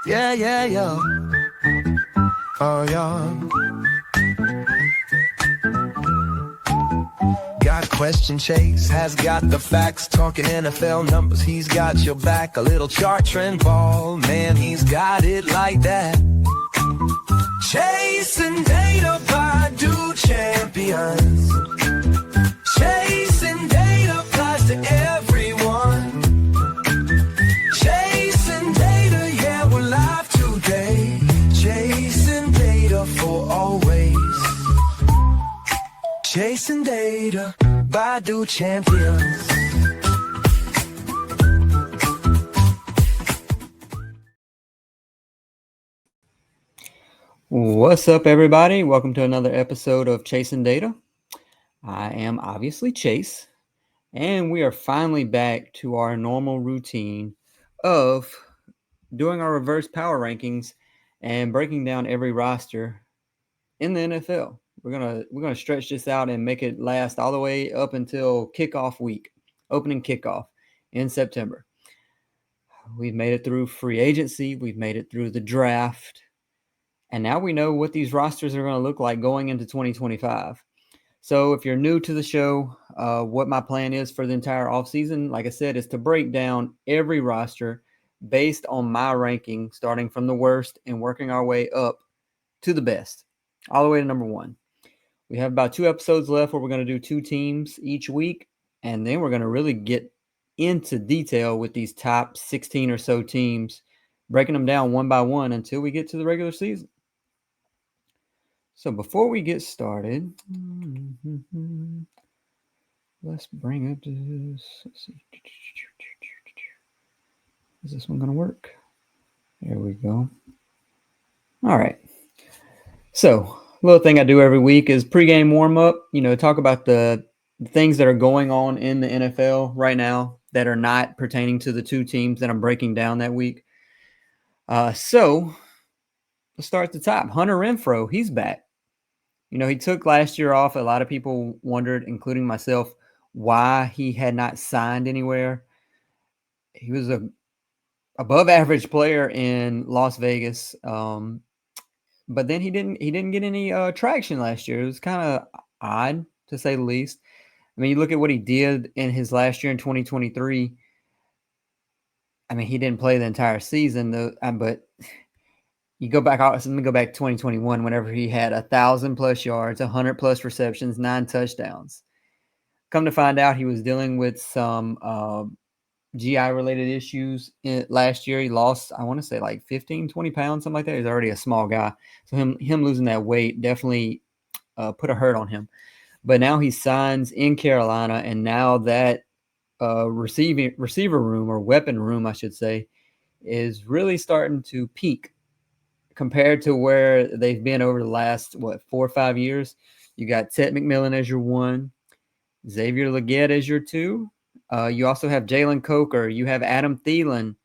Yeah, yeah, yeah. Oh, yeah. Got question Chase, has got the facts, talking NFL numbers, he's got your back. A little chart trend ball, man, he's got it like that. Chasing data by do champions. Chasing data applies to everyone. Chasing data, yeah, we're live today. Chasing data for always. Chasing data by do champions. What's up, everybody? Welcome to another episode of Chasing Data. I am obviously Chase, and we are finally back to our normal routine of doing our reverse power rankings and breaking down every roster in the NFL. We're gonna stretch this out and make it last all the way up until kickoff week, opening kickoff in September. We've made it through free agency, we've made it through the draft. And now we know what these rosters are going to look like going into 2025. So if you're new to the show, what my plan is for the entire offseason, like I said, is to break down every roster based on my ranking, starting from the worst and working our way up to the best, all the way to number one. We have about 2 episodes left where we're going to do 2 teams each week, and then we're going to really get into detail with these top 16 or so teams, breaking them down one by one until we get to the regular season. So before we get started, let's bring up this. Let's see. Is this one going to work? There we go. All right. So little thing I do every week is pregame warm up. Talk about the things that are going on in the NFL right now that are not pertaining to the 2 teams that I'm breaking down that week. So let's start at the top. Hunter Renfrow, he's back. He took last year off. A lot of people wondered, including myself, why he had not signed anywhere. He was a above average player in Las Vegas, but then he didn't get any traction last year. It was kind of odd, to say the least. I mean, you look at what he did in his last year in 2023. I mean, he didn't play the entire season, though, but you go back. Let me go back to 2021. Whenever he had 1,000+ yards, 100+ receptions, 9 touchdowns. Come to find out, he was dealing with some GI-related issues last year. He lost, I want to say, like 15, 20 pounds, something like that. He's already a small guy, so him losing that weight definitely put a hurt on him. But now he signs in Carolina, and now that receiver room, or weapon room, I should say, is really starting to peak compared to where they've been over the last, 4 or 5 years. You got Ted McMillan as your 1, Xavier Legette as your 2. You also have Jalen Coker. You have Adam Thielen,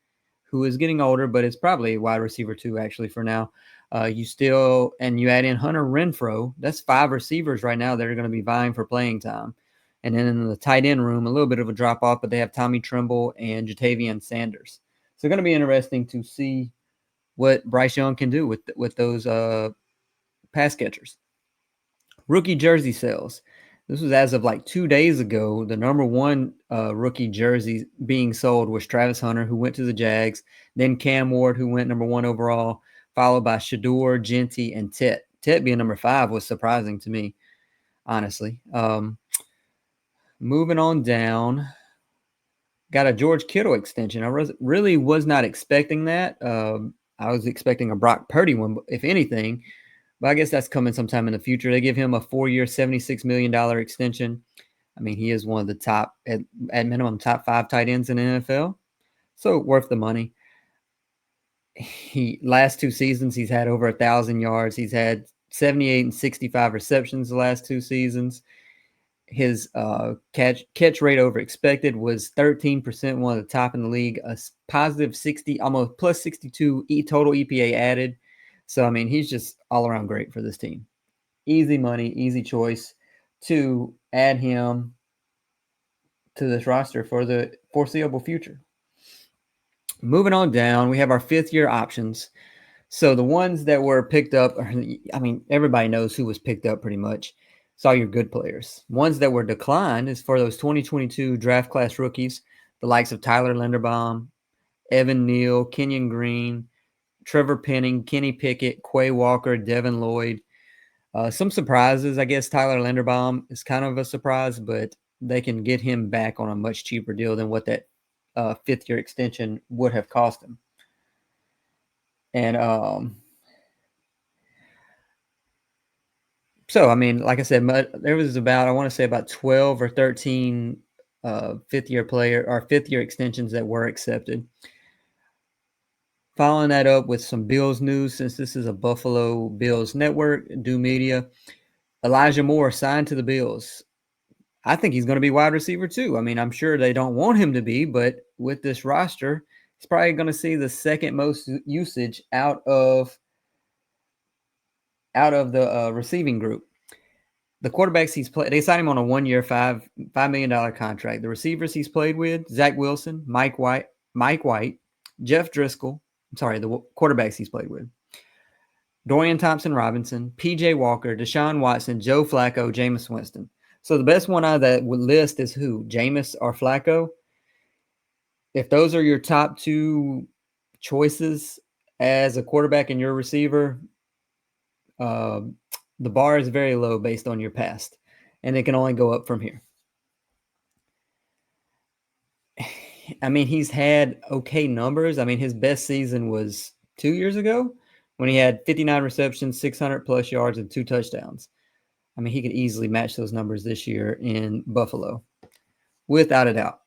who is getting older, but is probably wide receiver 2 actually for now. You add in Hunter Renfrow. That's 5 receivers right now that are going to be vying for playing time. And then in the tight end room, a little bit of a drop off, but they have Tommy Tremble and Jatavian Sanders. So it's going to be interesting to see what Bryce Young can do with those pass catchers. Rookie jersey sales. This was as of like 2 days ago. The number 1 rookie jersey being sold was Travis Hunter, who went to the Jags. Then Cam Ward, who went number 1 overall, followed by Shador, Genty, and Tet. Tet being number 5 was surprising to me, honestly. Moving on down, got a George Kittle extension. I really was not expecting that. I was expecting a Brock Purdy one, if anything. But I guess that's coming sometime in the future. They give him a 4-year, $76 million extension. I mean, he is one of the top, at minimum, top 5 tight ends in the NFL. So worth the money. Last 2 seasons, he's had over 1,000 yards. He's had 78 and 65 receptions the last 2 seasons. His catch rate over expected was 13%, one of the top in the league. A positive 60, almost plus 62 total EPA added. So, I mean, he's just all around great for this team. Easy money, easy choice to add him to this roster for the foreseeable future. Moving on down, we have our fifth-year options. So the ones that were picked up, I mean, everybody knows who was picked up pretty much. It's all your good players. Ones that were declined is for those 2022 draft class rookies, the likes of Tyler Linderbaum, Evan Neal, Kenyon Green, Trevor Penning, Kenny Pickett, Quay Walker, Devin Lloyd. Some surprises, I guess. Tyler Linderbaum is kind of a surprise, but they can get him back on a much cheaper deal than what that fifth-year extension would have cost him. And so, I mean, like I said, there was about, I want to say about 12 or 13 fifth-year extensions that were accepted. Following that up with some Bills news, since this is a Buffalo Bills network, Do Media, Elijah Moore signed to the Bills. I think he's going to be wide receiver too. I mean, I'm sure they don't want him to be, but with this roster, he's probably going to see the second most usage out of the receiving group. The quarterbacks he's played, they signed him on a 1 year, $5 million contract. The receivers he's played with, Zach Wilson, Mike White, Jeff Driscoll. I'm sorry, the quarterbacks he's played with. Dorian Thompson-Robinson, P.J. Walker, Deshaun Watson, Joe Flacco, Jameis Winston. So the best one out of that list is who? Jameis or Flacco? If those are your top two choices as a quarterback and your receiver, the bar is very low based on your past, and it can only go up from here. I mean, he's had okay numbers. I mean, his best season was 2 years ago when he had 59 receptions, 600-plus yards, and 2 touchdowns. I mean, he could easily match those numbers this year in Buffalo, without a doubt.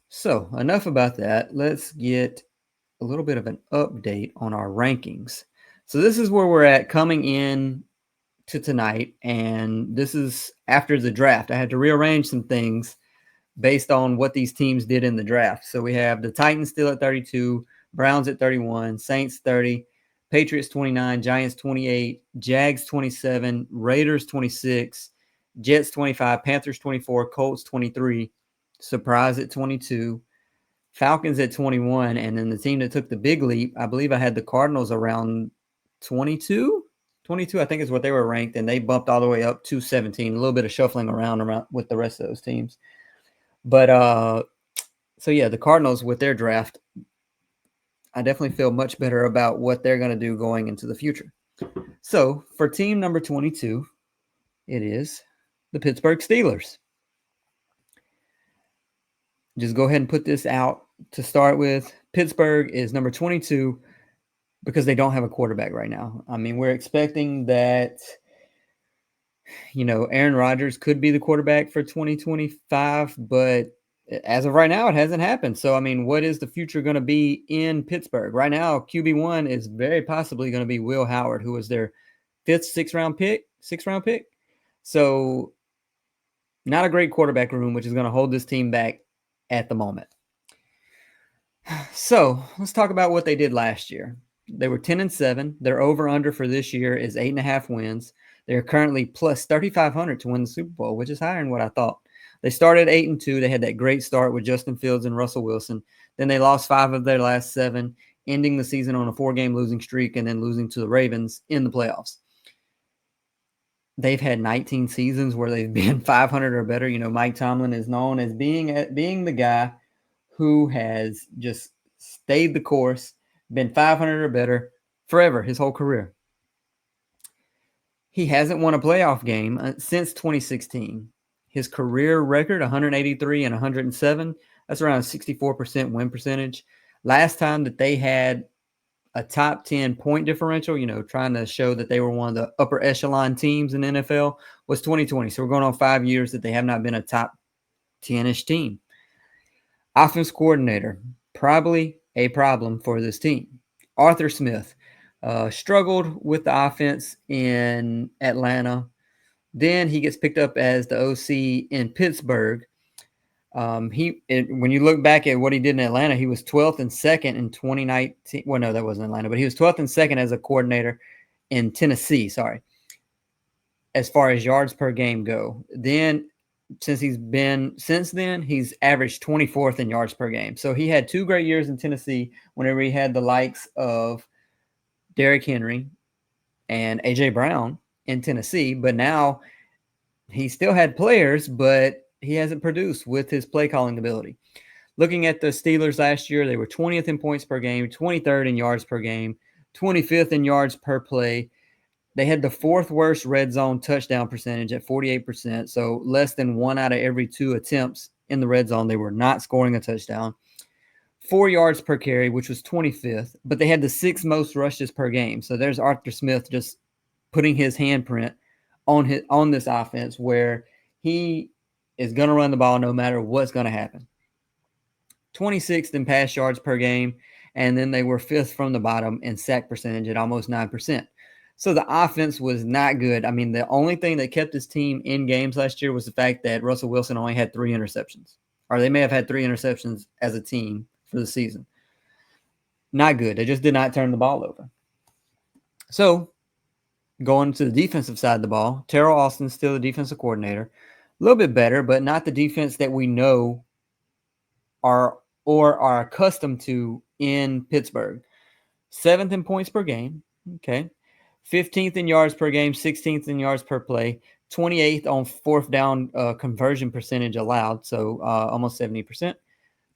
So, enough about that. Let's get a little bit of an update on our rankings. So, this is where we're at coming in to tonight, and this is after the draft. I had to rearrange some things based on what these teams did in the draft. So, we have the Titans still at 32, Browns at 31, Saints 30, Patriots 29, Giants 28, Jags 27, Raiders 26, Jets 25, Panthers 24, Colts 23, Surprise at 22, Falcons at 21, and then the team that took the big leap, I believe I had the Cardinals around 22. 22, I think is what they were ranked, and they bumped all the way up to 17. A little bit of shuffling around with the rest of those teams. But so yeah, the Cardinals with their draft, I definitely feel much better about what they're going to do going into the future. So for team number 22, it is the Pittsburgh Steelers. Just go ahead and put this out to start with. Pittsburgh is number 22 because they don't have a quarterback right now. I mean, we're expecting that, Aaron Rodgers could be the quarterback for 2025, but as of right now, it hasn't happened. So, I mean, what is the future going to be in Pittsburgh? Right now, QB1 is very possibly going to be Will Howard, who was their sixth round pick. So, not a great quarterback room, which is going to hold this team back at the moment. So, let's talk about what they did last year. They were 10-7. Their over-under for this year is 8.5 wins. They're currently plus 3,500 to win the Super Bowl, which is higher than what I thought. They started 8-2. They had that great start with Justin Fields and Russell Wilson. Then they lost 5 of their last 7, ending the season on a 4-game losing streak and then losing to the Ravens in the playoffs. They've had 19 seasons where they've been 500 or better. Mike Tomlin is known as being the guy who has just stayed the course, been 500 or better forever, his whole career. He hasn't won a playoff game since 2016. His career record, 183 and 107. That's around a 64% win percentage. Last time that they had a top 10 point differential, trying to show that they were one of the upper echelon teams in the NFL, was 2020. So we're going on 5 years that they have not been a top 10-ish team. Offense coordinator, probably a problem for this team. Arthur Smith struggled with the offense in Atlanta. Then he gets picked up as the OC in Pittsburgh. When you look back at what he did in Atlanta, he was 12th and 2nd in 2019. Well, no, that wasn't Atlanta, but he was 12th and 2nd as a coordinator in Tennessee, as far as yards per game go. Then since then, he's averaged 24th in yards per game. So he had 2 great years in Tennessee whenever he had the likes of Derrick Henry and A.J. Brown in Tennessee. But now he still had players, but he hasn't produced with his play calling ability. Looking at the Steelers last year, they were 20th in points per game, 23rd in yards per game, 25th in yards per play. They had the 4th worst red zone touchdown percentage at 48%, so less than 1 out of every 2 attempts in the red zone, they were not scoring a touchdown. 4 yards per carry, which was 25th, but they had the 6th most rushes per game. So there's Arthur Smith just putting his handprint on this offense where he is going to run the ball no matter what's going to happen. 26th in pass yards per game, and then they were 5th from the bottom in sack percentage at almost 9%. So the offense was not good. I mean, the only thing that kept his team in games last year was the fact that Russell Wilson only had 3 interceptions. Or they may have had 3 interceptions as a team for the season. Not good. They just did not turn the ball over. So, going to the defensive side of the ball, Terrell Austin's still the defensive coordinator. A little bit better, but not the defense that we know are accustomed to in Pittsburgh. 7th in points per game. Okay. 15th in yards per game, 16th in yards per play, 28th on 4th down conversion percentage allowed, so almost 70%.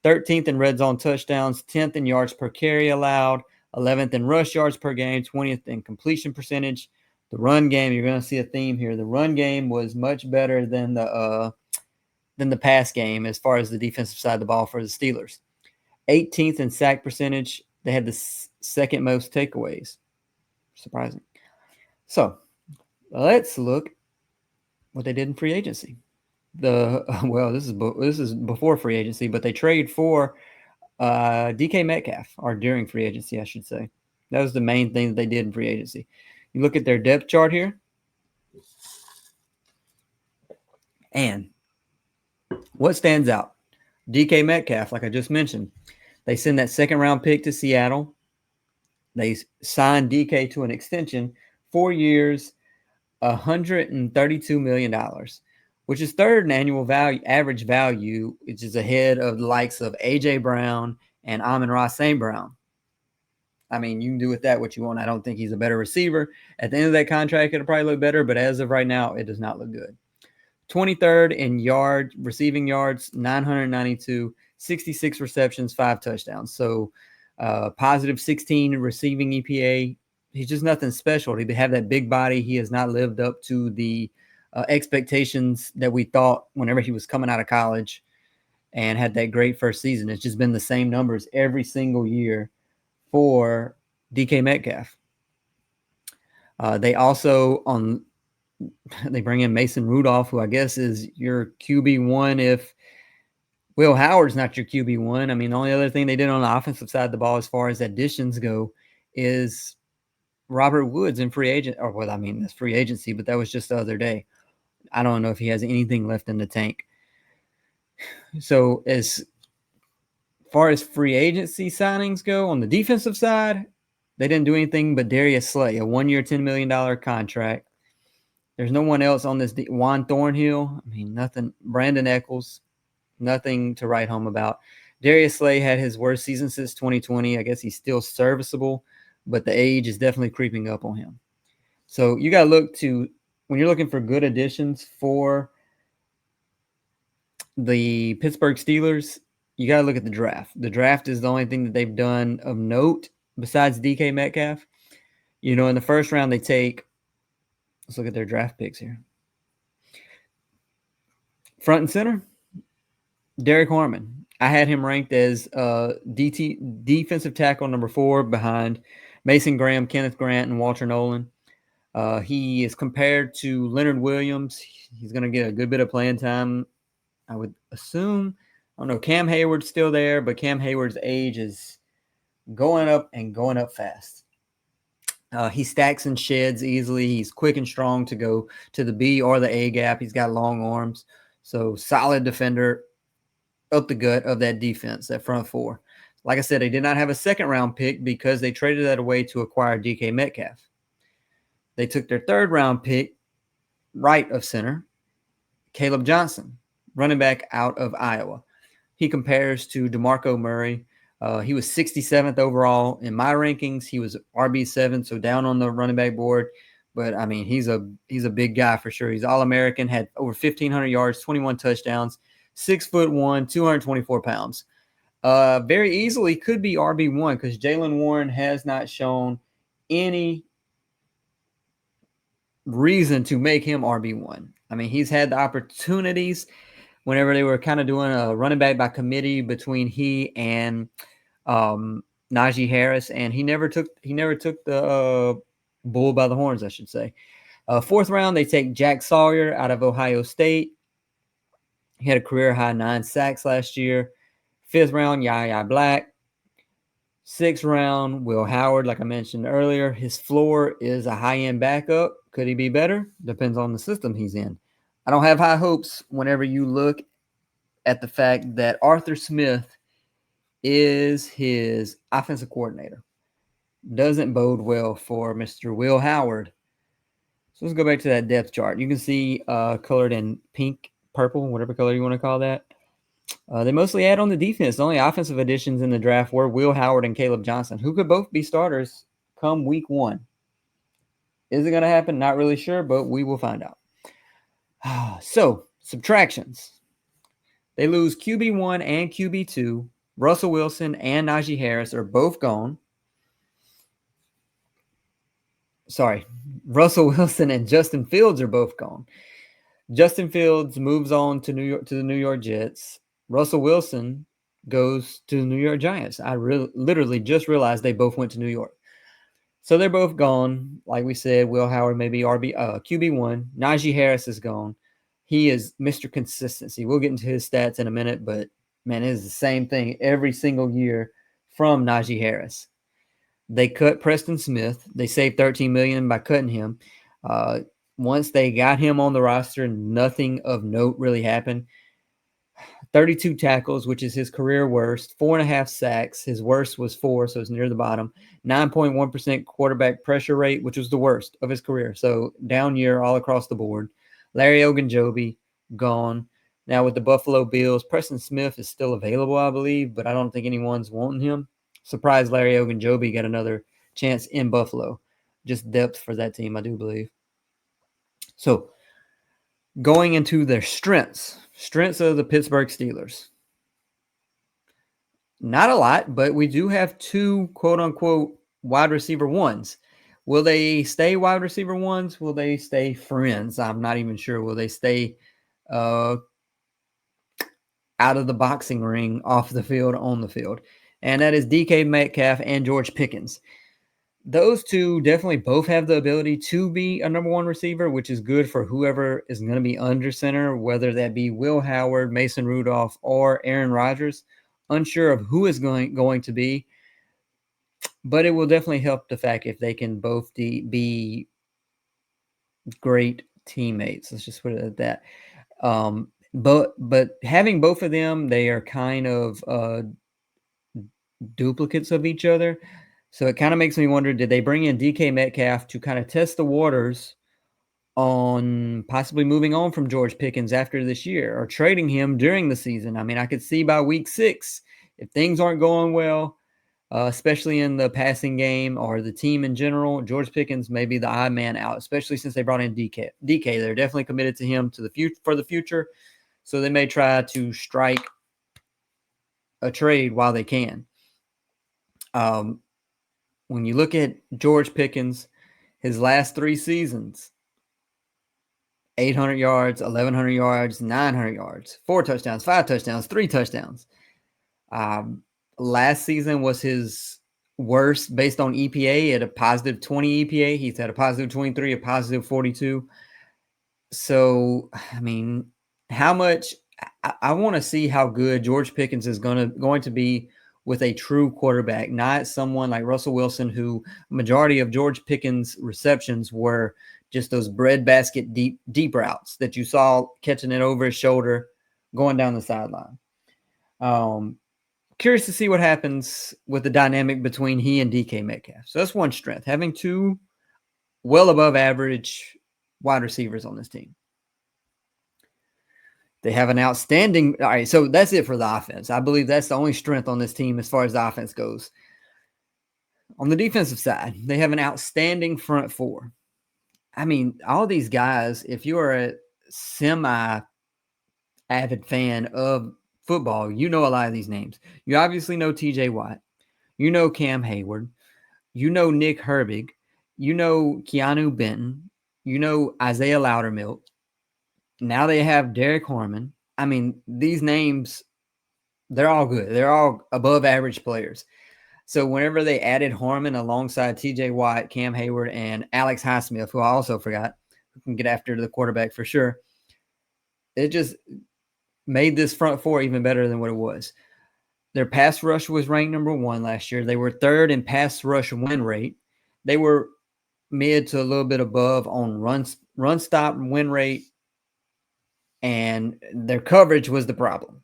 13th in red zone touchdowns, 10th in yards per carry allowed, 11th in rush yards per game, 20th in completion percentage. The run game, you're going to see a theme here. The run game was much better than the pass game as far as the defensive side of the ball for the Steelers. 18th in sack percentage. They had the 2nd most takeaways. Surprising. So let's look what they did in free agency. This is before free agency, but they trade for DK Metcalf, or during free agency, I should say. That was the main thing that they did in free agency. You look at their depth chart here, and what stands out? DK Metcalf, like I just mentioned, they send that 2nd round pick to Seattle. They signed DK to an extension, 4 years, $132 million, which is 3rd in annual average value, which is ahead of the likes of A.J. Brown and Amon-Ra St. Brown. I mean, you can do with that what you want. I don't think he's a better receiver. At the end of that contract, it'll probably look better, but as of right now, it does not look good. 23rd in receiving yards, 992, 66 receptions, 5 touchdowns. So positive 16 receiving EPA. He's just nothing special. To have that big body, he has not lived up to the expectations that we thought whenever he was coming out of college and had that great first season. It's just been the same numbers every single year for DK Metcalf. They also they bring in Mason Rudolph, who I guess is your QB1 if Will Howard's not your QB1. I mean, the only other thing they did on the offensive side of the ball as far as additions go is Robert Woods in free agent, or well, I mean, that's free agency, but that was just the other day. I don't know if he has anything left in the tank. So as far as free agency signings go on the defensive side, they didn't do anything but Darius Slay, a 1-year, $10 million contract. There's no one else on this. Juan Thornhill, I mean, nothing. Brandon Eccles, nothing to write home about. Darius Slay had his worst season since 2020. I guess he's still serviceable, but the age is definitely creeping up on him. So you got to look to, when you're looking for good additions for the Pittsburgh Steelers, you got to look at the draft. The draft is the only thing that they've done of note besides DK Metcalf. You know, in the first round, they take, let's look at their draft picks here. Front and center, Derek Harmon. I had him ranked as defensive tackle number 4 behind Mason Graham, Kenneth Grant, and Walter Nolan. He is compared to Leonard Williams. He's going to get a good bit of playing time, I would assume. I don't know. Cam Hayward's still there, but Cam Hayward's age is going up and going up fast. He stacks and sheds easily. He's quick and strong to go to the B or the A gap. He's got long arms. So solid defender up the gut of that defense, that front 4. Like I said, they did not have a 2nd round pick because they traded that away to acquire DK Metcalf. They took their 3rd round pick, right of center, Caleb Johnson. running back out of Iowa. He compares to DeMarco Murray. He was 67th overall in my rankings. He was RB7, so down on the running back board. But I mean, he's a big guy for sure. He's All-American, had over 1,500 yards, 21 touchdowns, 6'1", 224 pounds. Very easily could be RB1 because Jaylen Warren has not shown any reason to make him RB1. I mean, he's had the opportunities whenever they were kind of doing a running back by committee between he and Najee Harris, and he never took the bull by the horns, I should say. Fourth round, they take Jack Sawyer out of Ohio State. He had a career high 9 sacks last year. Fifth round, Yahya Black. Sixth round, Will Howard, like I mentioned earlier. His floor is a high-end backup. Could he be better? Depends on the system he's in. I don't have high hopes whenever you look at the fact that Arthur Smith is his offensive coordinator. Doesn't bode well for Mr. Will Howard. So let's go back to that depth chart. You can see colored in pink, purple, whatever color you want to call that. They mostly add on the defense. The only offensive additions in the draft were Will Howard and Caleb Johnson, who could both be starters come week 1. Is it going to happen? Not really sure, but we will find out. So, subtractions. They lose QB1 and QB2. Russell Wilson and Najee Harris are both gone. Sorry, Russell Wilson and Justin Fields are both gone. Justin Fields moves on to the New York Jets. Russell Wilson goes to the New York Giants. I literally just realized they both went to New York. So they're both gone. Like we said, Will Howard may be QB1. Najee Harris is gone. He is Mr. Consistency. We'll get into his stats in a minute, but man, it is the same thing every single year from Najee Harris. They cut Preston Smith. They saved $13 million by cutting him. Once they got him on the roster, nothing of note really happened. 32 tackles, which is his career worst. 4.5 sacks. His worst was 4, so it's near the bottom. 9.1% quarterback pressure rate, which was the worst of his career. So down year all across the board. Larry Ogunjobi, gone. Now with the Buffalo Bills, Preston Smith is still available, I believe, but I don't think anyone's wanting him. Surprised Larry Ogunjobi got another chance in Buffalo. Just depth for that team, I do believe. So going into their strengths of the Pittsburgh Steelers. Not a lot, but we do have 2 quote-unquote wide receiver ones. Will they stay wide receiver ones? Will they stay friends? I'm not even sure. Will they stay out of the boxing ring, off the field, on the field? And that is DK Metcalf and George Pickens. Those 2 definitely both have the ability to be a number 1 receiver, which is good for whoever is going to be under center, whether that be Will Howard, Mason Rudolph, or Aaron Rodgers. Unsure of who is going to be, but it will definitely help the fact if they can both be great teammates. Let's just put it at that. But having both of them, they are kind of duplicates of each other. So it kind of makes me wonder, did they bring in DK Metcalf to kind of test the waters on possibly moving on from George Pickens after this year or trading him during the season? I mean, I could see by week 6, if things aren't going well, especially in the passing game or the team in general, George Pickens may be the odd man out, especially since they brought in DK. They're definitely committed to him for the future. So they may try to strike a trade while they can. When you look at George Pickens, his last 3 seasons, 800 yards, 1,100 yards, 900 yards, 4 touchdowns, 5 touchdowns, 3 touchdowns. Last season was his worst based on EPA at a positive 20 EPA. He's had a positive 23, a positive 42. So, I mean, how much I want to see how good George Pickens is going to be with a true quarterback, not someone like Russell Wilson, who majority of George Pickens' receptions were just those breadbasket deep routes that you saw catching it over his shoulder, going down the sideline. Curious to see what happens with the dynamic between he and DK Metcalf. So that's one strength, having 2 well above average wide receivers on this team. They have an outstanding. All right, so that's it for the offense. I believe that's the only strength on this team as far as the offense goes. On the defensive side, they have an outstanding front four. I mean, all these guys, if you're a semi-avid fan of football, you know a lot of these names. You obviously know TJ Watt. You know Cam Hayward. You know Nick Herbig. You know Keanu Benton. You know Isaiah Loudermilk. Now they have Derek Harmon. I mean, these names, they're all good. They're all above average players. So whenever they added Harmon alongside TJ Watt, Cam Hayward, and Alex Highsmith, who I also forgot, who can get after the quarterback for sure, it just made this front four even better than what it was. Their pass rush was ranked number 1 last year. They were 3rd in pass rush win rate. They were mid to a little bit above on run stop win rate, and their coverage was the problem.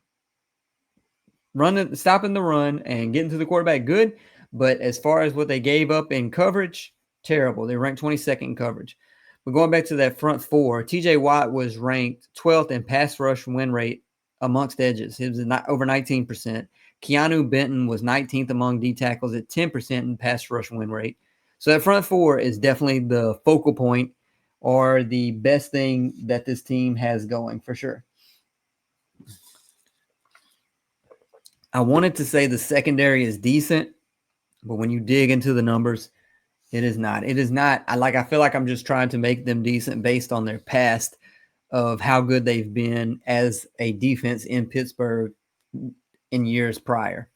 Stopping the run and getting to the quarterback, good. But as far as what they gave up in coverage, terrible. They ranked 22nd in coverage. But going back to that front four, TJ Watt was ranked 12th in pass rush win rate amongst edges. It was over 19%. Keanu Benton was 19th among D tackles at 10% in pass rush win rate. So that front four is definitely the focal point or the best thing that this team has going for sure. I wanted to say the secondary is decent, but when you dig into the numbers, it is not. It is not. I feel like I'm just trying to make them decent based on their past of how good they've been as a defense in Pittsburgh in years prior.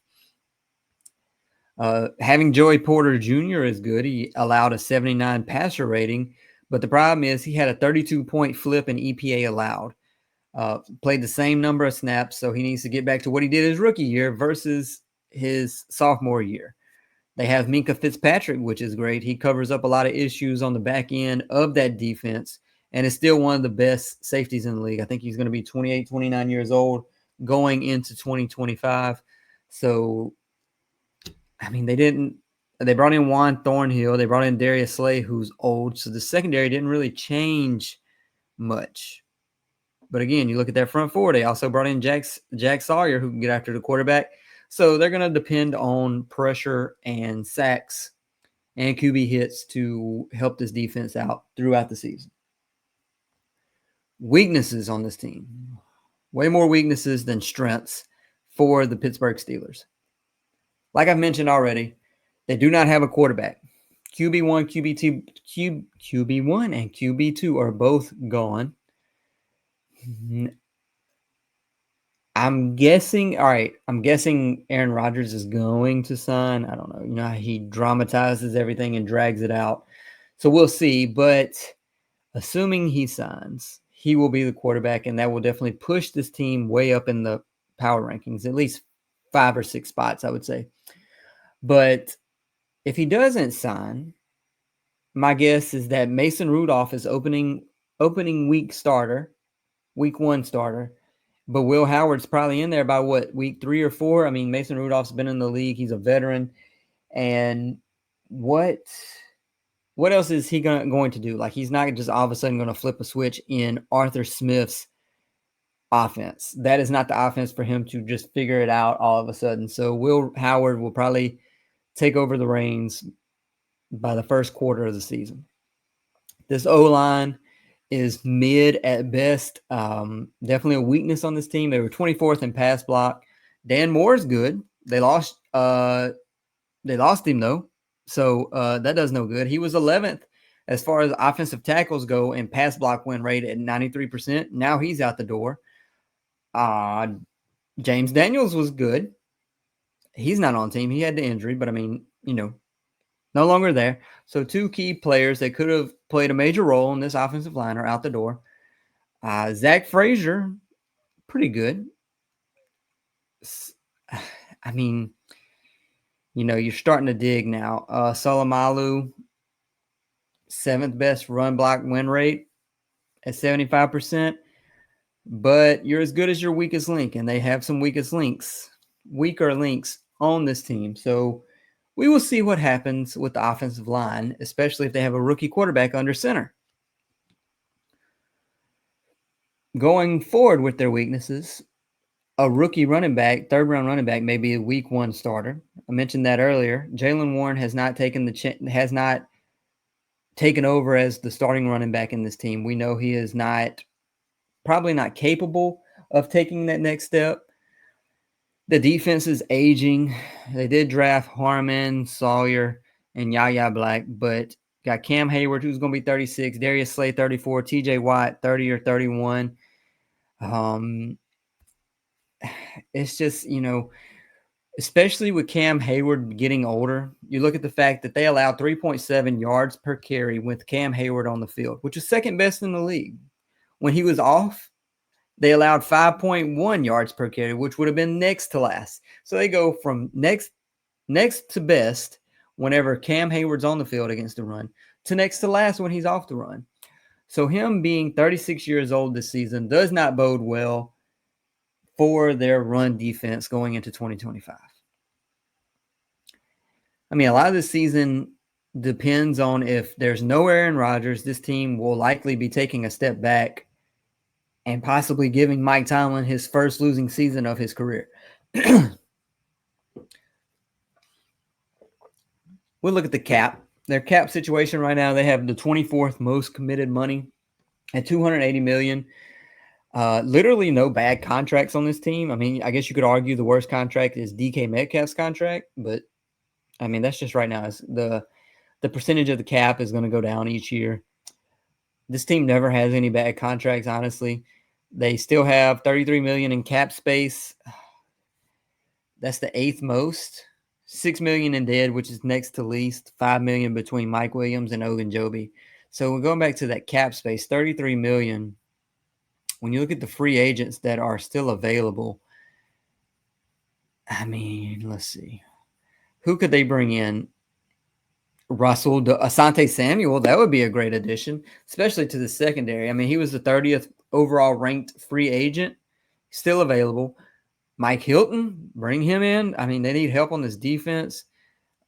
Having Joey Porter Jr. is good. He allowed a 79 passer rating, but the problem is he had a 32-point flip in EPA allowed. Played the same number of snaps, so he needs to get back to what he did his rookie year versus his sophomore year. They have Minkah Fitzpatrick, which is great. He covers up a lot of issues on the back end of that defense and is still one of the best safeties in the league. I think he's going to be 28, 29 years old going into 2025. So, I mean, they brought in Juan Thornhill. They brought in Darius Slay, who's old. So the secondary didn't really change much. But again, you look at that front four. They also brought in Jack Sawyer, who can get after the quarterback. So they're going to depend on pressure and sacks and QB hits to help this defense out throughout the season. Weaknesses on this team. Way more weaknesses than strengths for the Pittsburgh Steelers. Like I've mentioned already, they do not have a quarterback. QB1 and QB2 are both gone. I'm guessing Aaron Rodgers is going to sign. I don't know. You know how he dramatizes everything and drags it out. So we'll see. But assuming he signs, he will be the quarterback, and that will definitely push this team way up in the power rankings, at least 5 or 6 spots, I would say. But if he doesn't sign, my guess is that Mason Rudolph is opening week 1 starter. But Will Howard's probably in there by week 3 or 4? I mean, Mason Rudolph's been in the league. He's a veteran. And what else is he going to do? Like, he's not just all of a sudden going to flip a switch in Arthur Smith's offense. That is not the offense for him to just figure it out all of a sudden. So Will Howard will probably take over the reins by the first quarter of the season. This O-line is mid at best. Definitely a weakness on this team. They were 24th in pass block. Dan Moore's good. They lost him though. So that does no good. He was 11th as far as offensive tackles go in pass block win rate at 93%. Now he's out the door. James Daniels was good. He's not on team. He had the injury, but I mean, no longer there. So 2 key players that could have played a major role in this offensive line are out the door. Zach Frazier, pretty good. I mean, you're starting to dig now. Solomalu, 7th best run block win rate at 75%. But you're as good as your weakest link, and they have some weaker links on this team. So we will see what happens with the offensive line, especially if they have a rookie quarterback under center. Going forward with their weaknesses, a rookie running back, third-round running back, may be a week 1 starter. I mentioned that earlier. Jaylen Warren has not taken over as the starting running back in this team. We know he is probably not capable of taking that next step. The defense is aging. They did draft Harmon, Sawyer, and Yaya Black, but got Cam Hayward, who's going to be 36, Darius Slay, 34, TJ Watt, 30 or 31. It's just, especially with Cam Hayward getting older, you look at the fact that they allowed 3.7 yards per carry with Cam Hayward on the field, which is second best in the league. When he was off, they allowed 5.1 yards per carry, which would have been next to last. So they go from next to best whenever Cam Hayward's on the field against the run to next to last when he's off the run. So him being 36 years old this season does not bode well for their run defense going into 2025. I mean, a lot of this season depends on if there's no Aaron Rodgers, this team will likely be taking a step back and possibly giving Mike Tomlin his first losing season of his career. We'll look at the cap. Their cap situation right now, they have the 24th most committed money at $280 million. Literally no bad contracts on this team. I mean, I guess you could argue the worst contract is DK Metcalf's contract, but I mean, that's just right now. It's the percentage of the cap is going to go down each year. This team never has any bad contracts, honestly. They still have $33 million in cap space. That's the 8th most. $6 million in dead, which is next to least. $5 million between Mike Williams and Ogunjobi. So we're going back to that cap space, $33 million. When you look at the free agents that are still available, I mean, let's see. Who could they bring in? Asante Samuel, that would be a great addition, especially to the secondary. I mean, he was the 30th overall ranked free agent, still available. Mike Hilton, bring him in. I mean, they need help on this defense.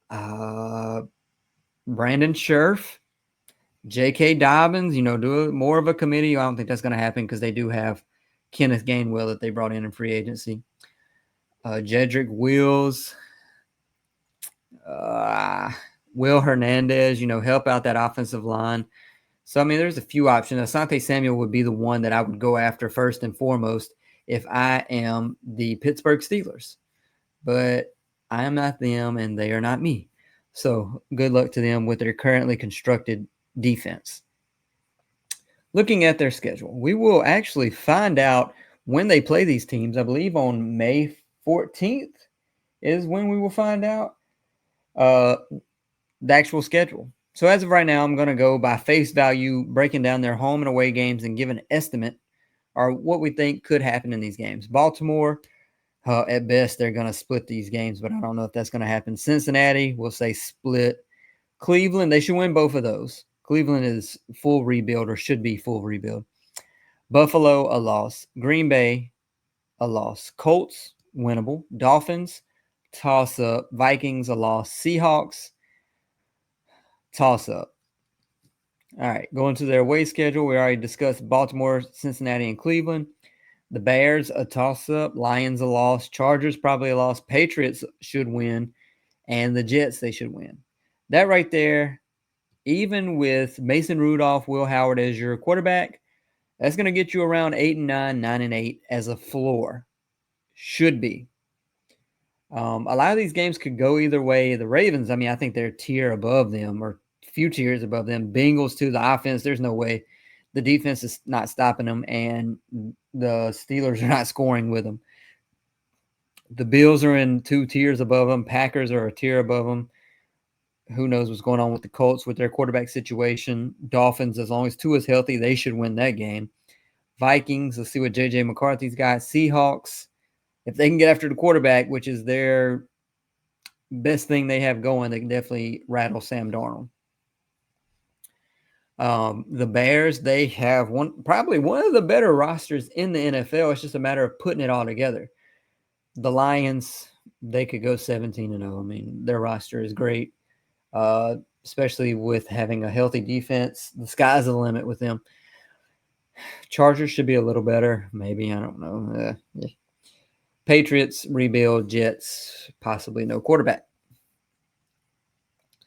Brandon Scherf, J.K. Dobbins, do more of a committee. I don't think that's going to happen because they do have Kenneth Gainwell that they brought in free agency. Jedrick Wills, Will Hernandez, help out that offensive line. So, I mean, there's a few options. Asante Samuel would be the one that I would go after first and foremost if I am the Pittsburgh Steelers. But I am not them, and they are not me. So, good luck to them with their currently constructed defense. Looking at their schedule, we will actually find out when they play these teams. I believe on May 14th is when we will find out the actual schedule. So as of right now, I'm going to go by face value, breaking down their home and away games and give an estimate or what we think could happen in these games. Baltimore, at best, they're going to split these games, but I don't know if that's going to happen. Cincinnati, we'll say split. Cleveland, they should win both of those. Cleveland is full rebuild or should be full rebuild. Buffalo, a loss. Green Bay, a loss. Colts, winnable. Dolphins, toss-up. Vikings, a loss. Seahawks, toss-up. All right, going to their away schedule. We already discussed Baltimore, Cincinnati, and Cleveland. The Bears, a toss-up. Lions, a loss. Chargers, probably a loss. Patriots should win. And the Jets, they should win. That right there, even with Mason Rudolph, Will Howard as your quarterback, that's going to get you around 8-9, 9-8 as a floor. Should be. A lot of these games could go either way. The Ravens, I mean, I think they're a tier above them or a few tiers above them. Bengals, too, the offense, there's no way. The defense is not stopping them, and the Steelers are not scoring with them. The Bills are in 2 tiers above them. Packers are a tier above them. Who knows what's going on with the Colts with their quarterback situation. Dolphins, as long as Tua is healthy, they should win that game. Vikings, let's see what J.J. McCarthy's got. Seahawks, if they can get after the quarterback, which is their best thing they have going, they can definitely rattle Sam Darnold. The Bears, they have probably one of the better rosters in the NFL. It's just a matter of putting it all together. The Lions, they could go 17-0. I mean, their roster is great, especially with having a healthy defense. The sky's the limit with them. Chargers should be a little better. Maybe. I don't know. Yeah. Patriots, rebuild. Jets, possibly no quarterback.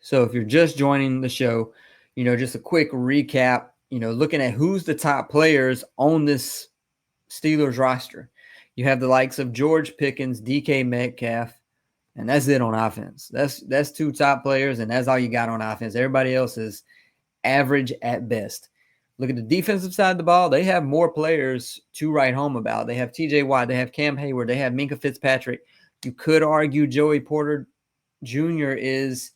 So if you're just joining the show, just a quick recap, looking at who's the top players on this Steelers roster. You have the likes of George Pickens, DK Metcalf, and that's it on offense. That's two top players, and that's all you got on offense. Everybody else is average at best. Look at the defensive side of the ball. They have more players to write home about. They have TJ Watt. They have Cam Hayward. They have Minkah Fitzpatrick. You could argue Joey Porter Jr. is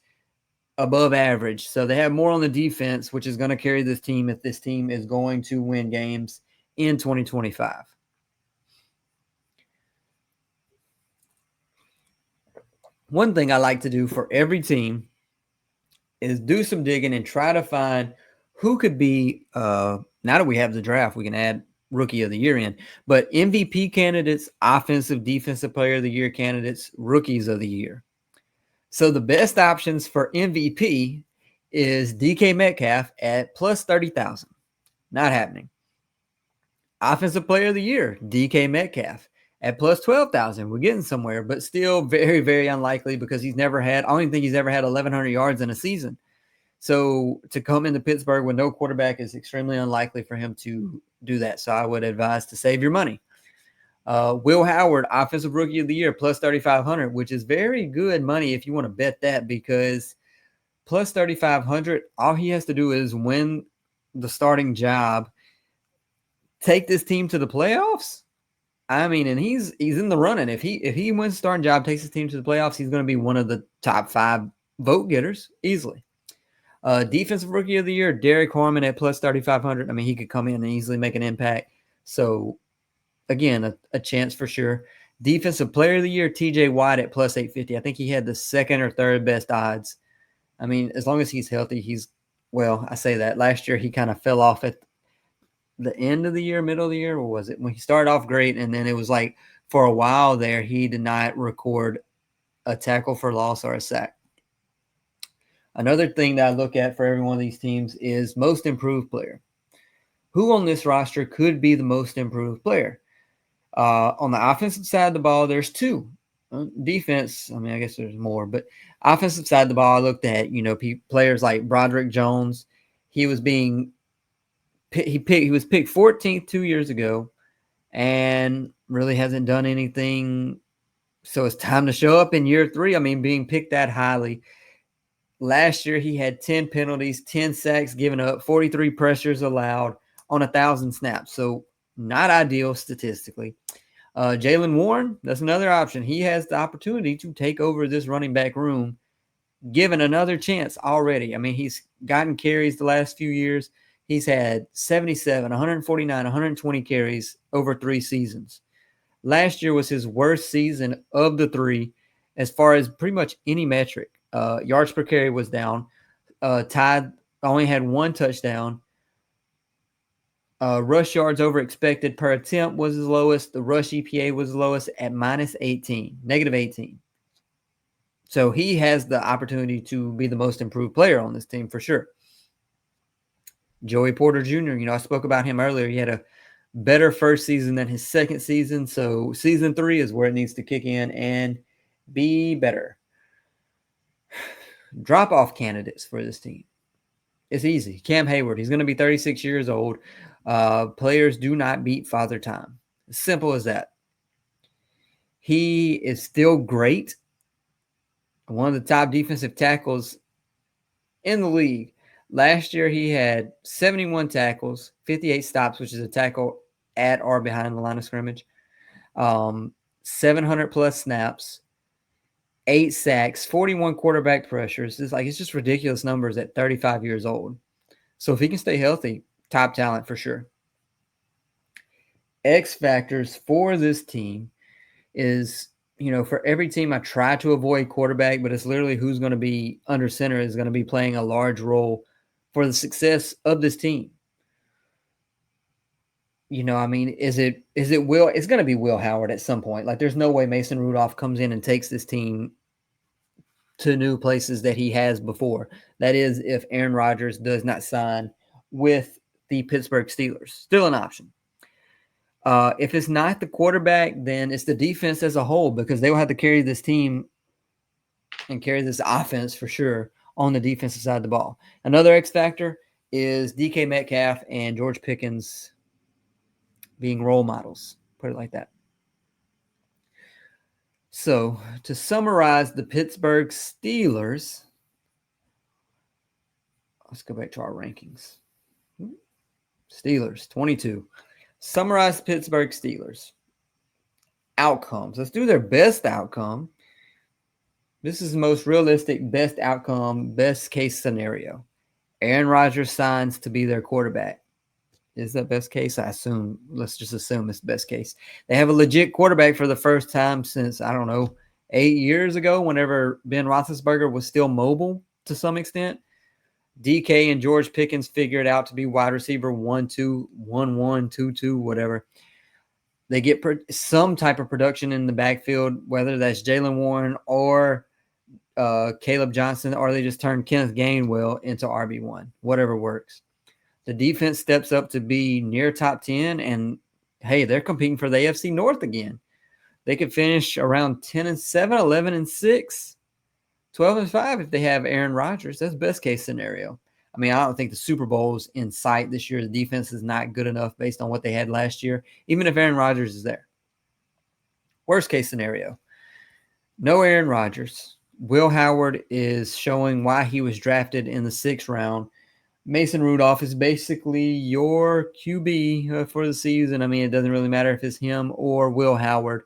above average. So they have more on the defense, which is going to carry this team if this team is going to win games in 2025. One thing I like to do for every team is do some digging and try to find who could be, now that we have the draft, we can add rookie of the year in, but MVP candidates, offensive, defensive player of the year candidates, rookies of the year. So the best options for MVP is DK Metcalf at plus 30,000. Not happening. Offensive player of the year, DK Metcalf at plus 12,000. We're getting somewhere, but still very, very unlikely because I don't think he's ever had 1,100 yards in a season. So to come into Pittsburgh with no quarterback is extremely unlikely for him to do that. So I would advise to save your money. Will Howard, Offensive Rookie of the Year, plus 3,500, which is very good money if you want to bet that, because plus 3,500, all he has to do is win the starting job, take this team to the playoffs. I mean, and he's in the running. If he wins the starting job, takes his team to the playoffs, he's going to be one of the top 5 vote getters easily. Defensive Rookie of the Year, Derek Harmon at plus 3,500. I mean, he could come in and easily make an impact. So again, a chance for sure. Defensive Player of the Year, TJ Watt at plus 850. I think he had the second or third best odds. I mean, as long as he's healthy, I say that. Last year, he kind of fell off at the end of the year, middle of the year, or was it when he started off great? And then it was like for a while there, he did not record a tackle for loss or a sack. Another thing that I look at for every one of these teams is most improved player. Who on this roster could be the most improved player? On the offensive side of the ball, there's 2. Defense, I mean, I guess there's more, but offensive side of the ball, I looked at, players like Broderick Jones. He was picked 14th 2 years ago and really hasn't done anything. So it's time to show up in year 3. I mean, being picked that highly. Last year, he had 10 penalties, 10 sacks given up, 43 pressures allowed on 1,000 snaps. So not ideal statistically. Jaylen Warren, that's another option. He has the opportunity to take over this running back room, given another chance already. I mean, he's gotten carries the last few years. He's had 77, 149, 120 carries over 3 seasons. Last year was his worst season of the 3 as far as pretty much any metric. Yards per carry was down. Tide only had 1 touchdown. Rush yards over expected per attempt was his lowest. The rush EPA was the lowest at negative 18. So he has the opportunity to be the most improved player on this team for sure. Joey Porter Jr., I spoke about him earlier. He had a better first season than his second season. So season 3 is where it needs to kick in and be better. Drop-off candidates for this team. It's easy. Cam Hayward, he's going to be 36 years old. Players do not beat Father Time. As simple as that. He is still great. One of the top defensive tackles in the league. Last year, he had 71 tackles, 58 stops, which is a tackle at or behind the line of scrimmage, 700 plus snaps, 8 sacks, 41 quarterback pressures. It's just ridiculous numbers at 35 years old. So if he can stay healthy, top talent for sure. X factors for this team is, for every team I try to avoid quarterback, but it's literally who's going to be under center is going to be playing a large role for the success of this team. Is it Will? It's going to be Will Howard at some point. Like, there's no way Mason Rudolph comes in and takes this team to new places that he has before. That is, if Aaron Rodgers does not sign with the Pittsburgh Steelers. Still an option. If it's not the quarterback, then it's the defense as a whole, because they will have to carry this team and carry this offense for sure on the defensive side of the ball. Another X factor is DK Metcalf and George Pickens being role models. Put it like that. So to summarize the Pittsburgh Steelers, let's go back to our rankings. Steelers, 22. Summarize the Pittsburgh Steelers. Outcomes. Let's do their best outcome. This is the most realistic, best outcome, best case scenario. Aaron Rodgers signs to be their quarterback. Is that best case? I assume. Let's just assume it's best case. They have a legit quarterback for the first time since, 8 years ago, whenever Ben Roethlisberger was still mobile to some extent. DK and George Pickens figured out to be wide receiver 1-2, 1-1, 2-2, whatever. They get some type of production in the backfield, whether that's Jaylen Warren or Caleb Johnson, or they just turn Kenneth Gainwell into RB1, whatever works. The defense steps up to be near top 10, and, hey, they're competing for the AFC North again. They could finish around 10-7, 11-6, 12-5 if they have Aaron Rodgers. That's best case scenario. I mean, I don't think the Super Bowl's in sight this year. The defense is not good enough based on what they had last year, even if Aaron Rodgers is there. Worst case scenario, no Aaron Rodgers. Will Howard is showing why he was drafted in the 6th round. Mason Rudolph is basically your QB for the season. I mean, it doesn't really matter if it's him or Will Howard.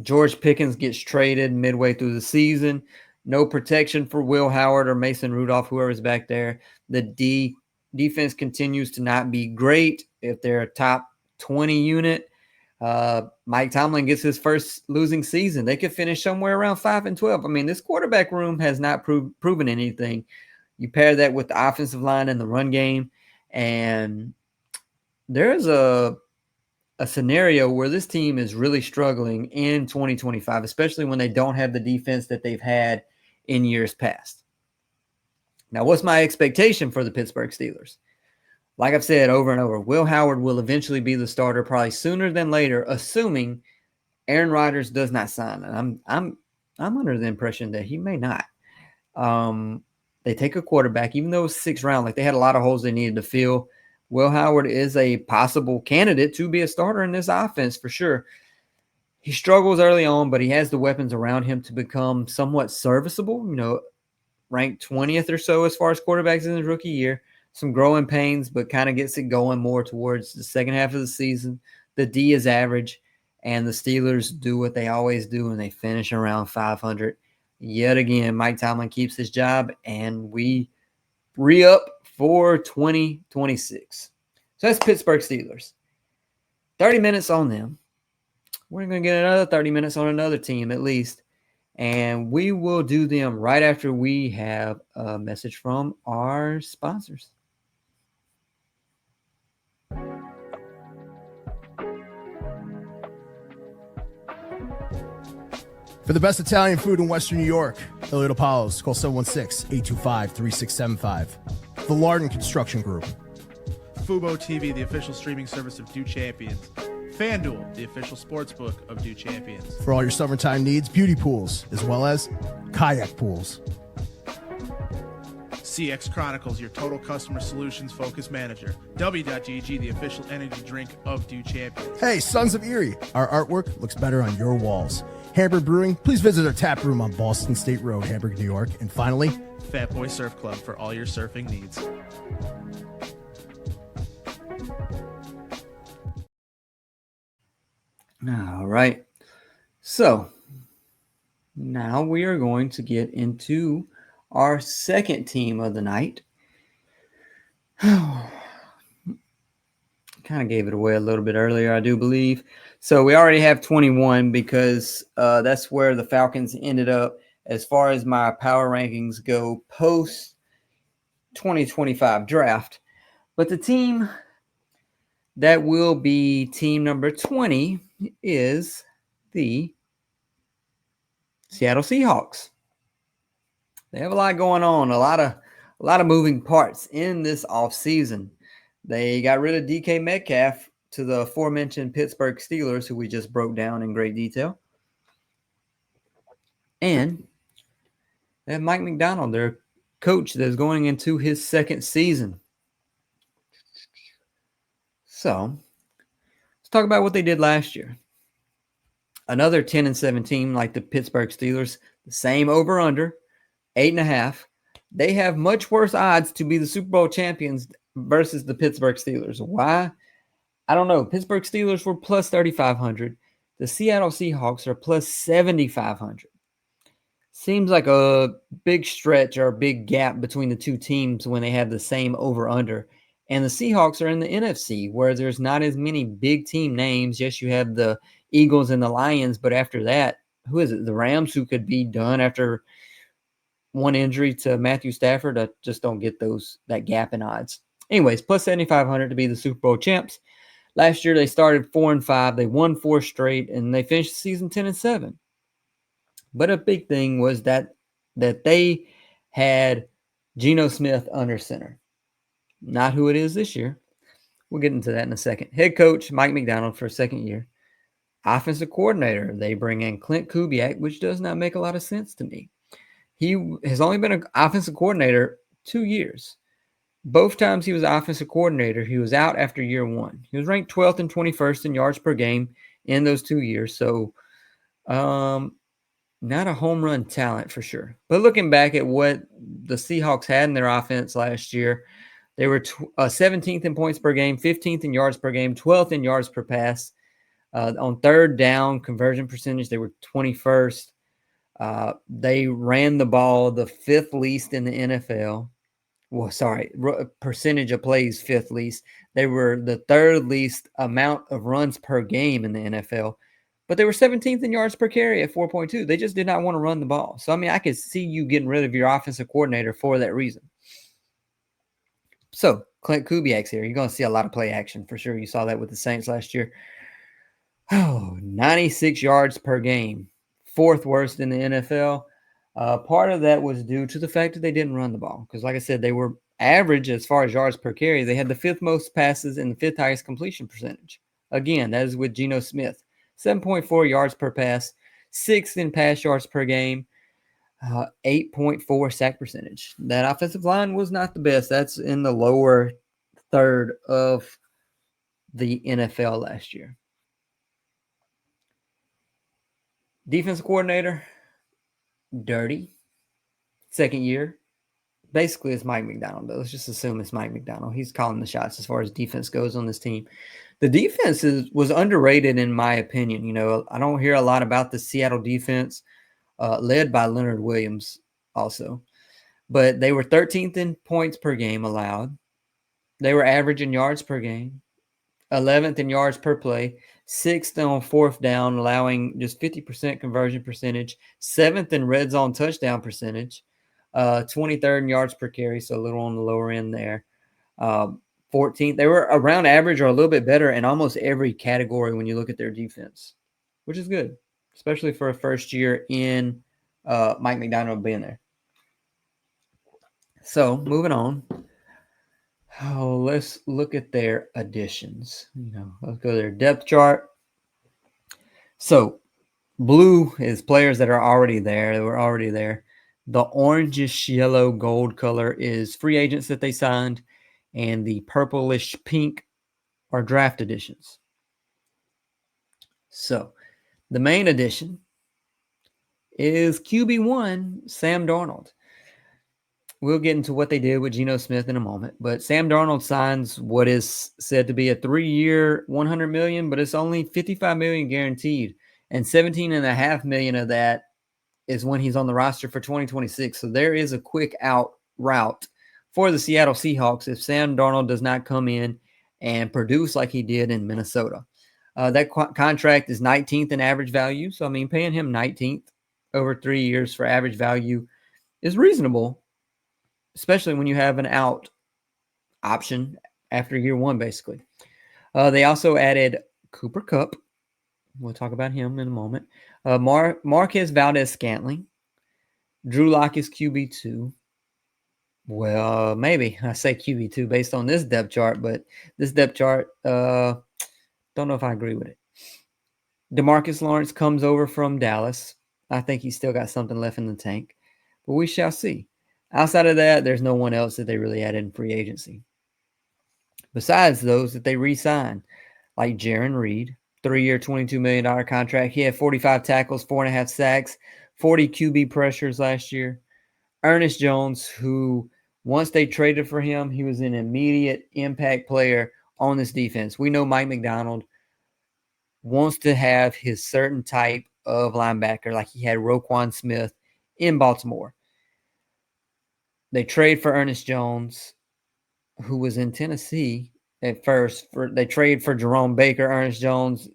George Pickens gets traded midway through the season. No protection for Will Howard or Mason Rudolph, whoever's back there. The defense continues to not be great. If they're a top 20 unit, Mike Tomlin gets his first losing season. They could finish somewhere around 5-12. I mean, this quarterback room has not proven anything. You pair that with the offensive line and the run game, and there's a scenario where this team is really struggling in 2025, especially when they don't have the defense that they've had in years past. Now, what's my expectation for the Pittsburgh Steelers? Like I've said over and over, Will Howard will eventually be the starter, probably sooner than later, assuming Aaron Rodgers does not sign. And I'm under the impression that he may not. They take a quarterback, even though it's 6th round, like they had a lot of holes they needed to fill. Will Howard is a possible candidate to be a starter in this offense for sure. He struggles early on, but he has the weapons around him to become somewhat serviceable, ranked 20th or so as far as quarterbacks in his rookie year. Some growing pains, but kind of gets it going more towards the second half of the season. The D is average, and the Steelers do what they always do, and they finish around 500. Yet again, Mike Tomlin keeps his job, and we re-up for 2026. So that's Pittsburgh Steelers. 30 minutes on them. We're going to get another 30 minutes on another team at least. And we will do them right after we have a message from our sponsors. For the best Italian food in Western New York, Elliot Apollo's, call 716-825-3675. The Lardon Construction Group. Fubo TV, the official streaming service of Do Champions. FanDuel, the official sportsbook of Do Champions. For all your summertime needs, beauty pools, as well as kayak pools. CX Chronicles, your total customer solutions focused manager. W.GG, the official energy drink of Do Champions. Hey, Sons of Erie, our artwork looks better on your walls. Hamburg Brewing, please visit our tap room on Boston State Road, Hamburg, New York. And finally, Fat Boy Surf Club for all your surfing needs. All right. So now we are going to get into our second team of the night. Kind of gave it away a little bit earlier, I do believe. So we already have 21 because that's where the Falcons ended up as far as my power rankings go post 2025 draft. But the team that will be team number 20 is the Seattle Seahawks. They have a lot going on, a lot A lot of moving parts in this offseason. They got rid of DK Metcalf to the aforementioned Pittsburgh Steelers, who we just broke down in great detail. And they have Mike McDonald, their coach, that's going into his second season. So let's talk about what they did last year. Another 10-7 team like the Pittsburgh Steelers, the same over-under, 8.5. They have much worse odds to be the Super Bowl champions versus the Pittsburgh Steelers. Why? I don't know. Pittsburgh Steelers were plus 3,500. The Seattle Seahawks are plus 7,500. Seems like a big stretch or a big gap between the two teams when they have the same over-under. And the Seahawks are in the NFC, where there's not as many big team names. Yes, you have the Eagles and the Lions, but after that, who is it? The Rams, who could be done after one injury to Matthew Stafford. I just don't get that gap in odds. Anyways, plus 7,500 to be the Super Bowl champs. Last year, they started 4-5. They won 4 straight, and they finished the season 10-7. But a big thing was that they had Geno Smith under center. Not who it is this year. We'll get into that in a second. Head coach, Mike McDonald, for a second year. Offensive coordinator, they bring in Clint Kubiak, which does not make a lot of sense to me. He has only been an offensive coordinator 2 years. Both times he was offensive coordinator, he was out after year 1. He was ranked 12th and 21st in yards per game in those 2 years. So, not a home run talent for sure. But looking back at what the Seahawks had in their offense last year, they were 17th in points per game, 15th in yards per game, 12th in yards per pass. On third down conversion percentage, they were 21st. They ran the ball the 5th least in the NFL. Well, sorry, percentage of plays 5th least. They were the 3rd least amount of runs per game in the NFL. But they were 17th in yards per carry at 4.2. They just did not want to run the ball. So, I mean, I could see you getting rid of your offensive coordinator for that reason. So, Clint Kubiak's here. You're going to see a lot of play action for sure. You saw that with the Saints last year. 96 yards per game. 4th worst in the NFL. Part of that was due to the fact that they didn't run the ball. Because, like I said, they were average as far as yards per carry. They had the 5th most passes and the 5th highest completion percentage. Again, that is with Geno Smith. 7.4 yards per pass, 6th in pass yards per game, 8.4 sack percentage. That offensive line was not the best. That's in the lower third of the NFL last year. Defensive coordinator, dirty. 2nd year. Basically, it's Mike McDonald, though. Let's just assume it's Mike McDonald. He's calling the shots as far as defense goes on this team. The defense was underrated, in my opinion. You know, I don't hear a lot about the Seattle defense, led by Leonard Williams also. But they were 13th in points per game allowed. They were average in yards per game, 11th in yards per play, 6th on 4th down, allowing just 50% conversion percentage, 7th in red zone touchdown percentage, 23rd in yards per carry, so a little on the lower end there. 14th. They were around average or a little bit better in almost every category when you look at their defense, which is good, especially for a first year in Mike McDonald being there. So moving on. Let's look at their additions. Let's go to their depth chart. So blue is players that are already there. They were already there. The orangish yellow gold color is free agents that they signed. And the purplish pink are draft additions. So the main addition is QB1, Sam Darnold. We'll get into what they did with Geno Smith in a moment, but Sam Darnold signs what is said to be a 3-year, $100 million, but it's only $55 million guaranteed, and $17.5 million of that is when he's on the roster for 2026. So there is a quick out route for the Seattle Seahawks if Sam Darnold does not come in and produce like he did in Minnesota. That contract is 19th in average value. So, I mean, paying him 19th over 3 years for average value is reasonable, especially when you have an out option after year 1, basically. They also added Cooper Kupp. We'll talk about him in a moment. Marquez Valdez-Scantling. Drew Lock is QB2. Well, maybe I say QB2 based on this depth chart, but this depth chart, don't know if I agree with it. DeMarcus Lawrence comes over from Dallas. I think he's still got something left in the tank, but we shall see. Outside of that, there's no one else that they really added in free agency. Besides those that they re-signed, like Jaron Reed, 3-year, $22 million contract. He had 45 tackles, 4.5 sacks, 40 QB pressures last year. Ernest Jones, who once they traded for him, he was an immediate impact player on this defense. We know Mike McDonald wants to have his certain type of linebacker, like he had Roquan Smith in Baltimore. They trade for Ernest Jones, who was in Tennessee at first. They trade for Jerome Baker, Ernest Jones.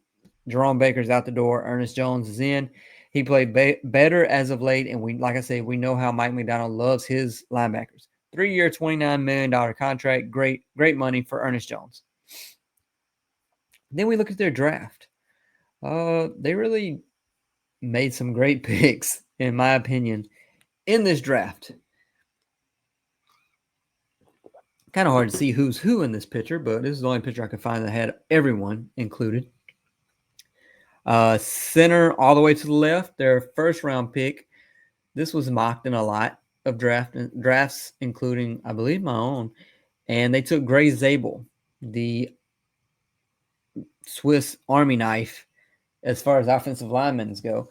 Jerome Baker's out the door. Ernest Jones is in. He played better as of late, and like I said, we know how Mike McDonald loves his linebackers. 3-year, $29 million contract. Great money for Ernest Jones. Then we look at their draft. They really made some great picks, in my opinion, in this draft. Kind of hard to see who's who in this picture, but this is the only picture I could find that had everyone included. Center all the way to the left, their first round pick. This was mocked in a lot of drafts, including, I believe, my own. And they took Gray Zabel, the Swiss Army knife, as far as offensive linemen go.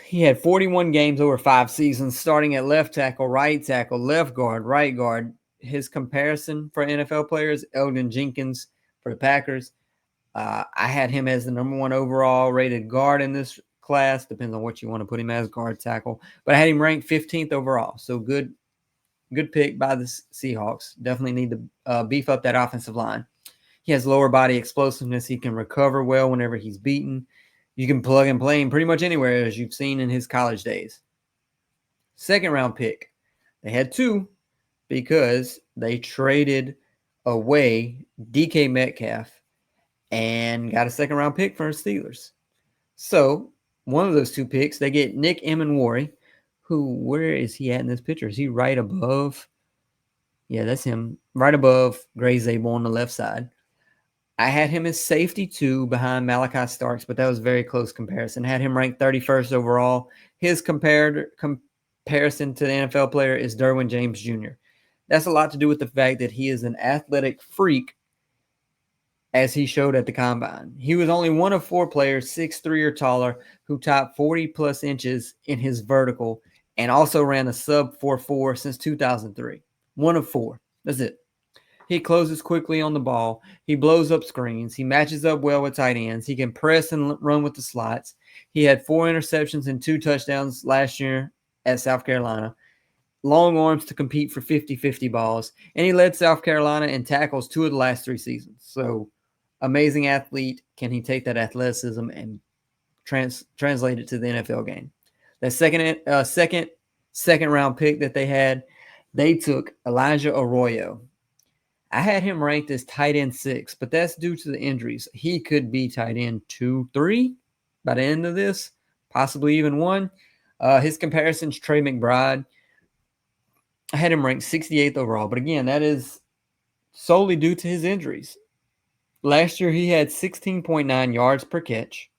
He had 41 games over 5 seasons, starting at left tackle, right tackle, left guard, right guard. His comparison for NFL players, Elgin Jenkins for the Packers. I had him as the number 1 overall rated guard in this class. Depends on what you want to put him as, guard, tackle. But I had him ranked 15th overall. So good pick by the Seahawks. Definitely need to beef up that offensive line. He has lower body explosiveness. He can recover well whenever he's beaten. You can plug and play him pretty much anywhere, as you've seen in his college days. Second round pick. They had 2 because they traded away DK Metcalf and got a second round pick for the Steelers. So one of those 2 picks, they get Nick Emenwari, who, where is he at in this picture? Is he right above? Yeah, that's him. Right above Gray Zabel on the left side. I had him as safety 2 behind Malachi Starks, but that was a very close comparison. Had him ranked 31st overall. His comparison to the NFL player is Derwin James Jr. That's a lot to do with the fact that he is an athletic freak, as he showed at the combine. He was only one of 4 players, 6'3" or taller, who topped 40-plus inches in his vertical and also ran a sub 4.4 since 2003. One of 4. That's it. He closes quickly on the ball. He blows up screens. He matches up well with tight ends. He can press and run with the slots. He had 4 interceptions and 2 touchdowns last year at South Carolina. Long arms to compete for 50-50 balls. And he led South Carolina in tackles 2 of the last 3 seasons. So, amazing athlete. Can he take that athleticism and translate it to the NFL game? That second round pick that they had, they took Elijah Arroyo. I had him ranked as tight end 6, but that's due to the injuries. He could be tight end 2, 3 by the end of this, possibly even 1. His comparison's Trey McBride. I had him ranked 68th overall, but again, that is solely due to his injuries. Last year, he had 16.9 yards per catch.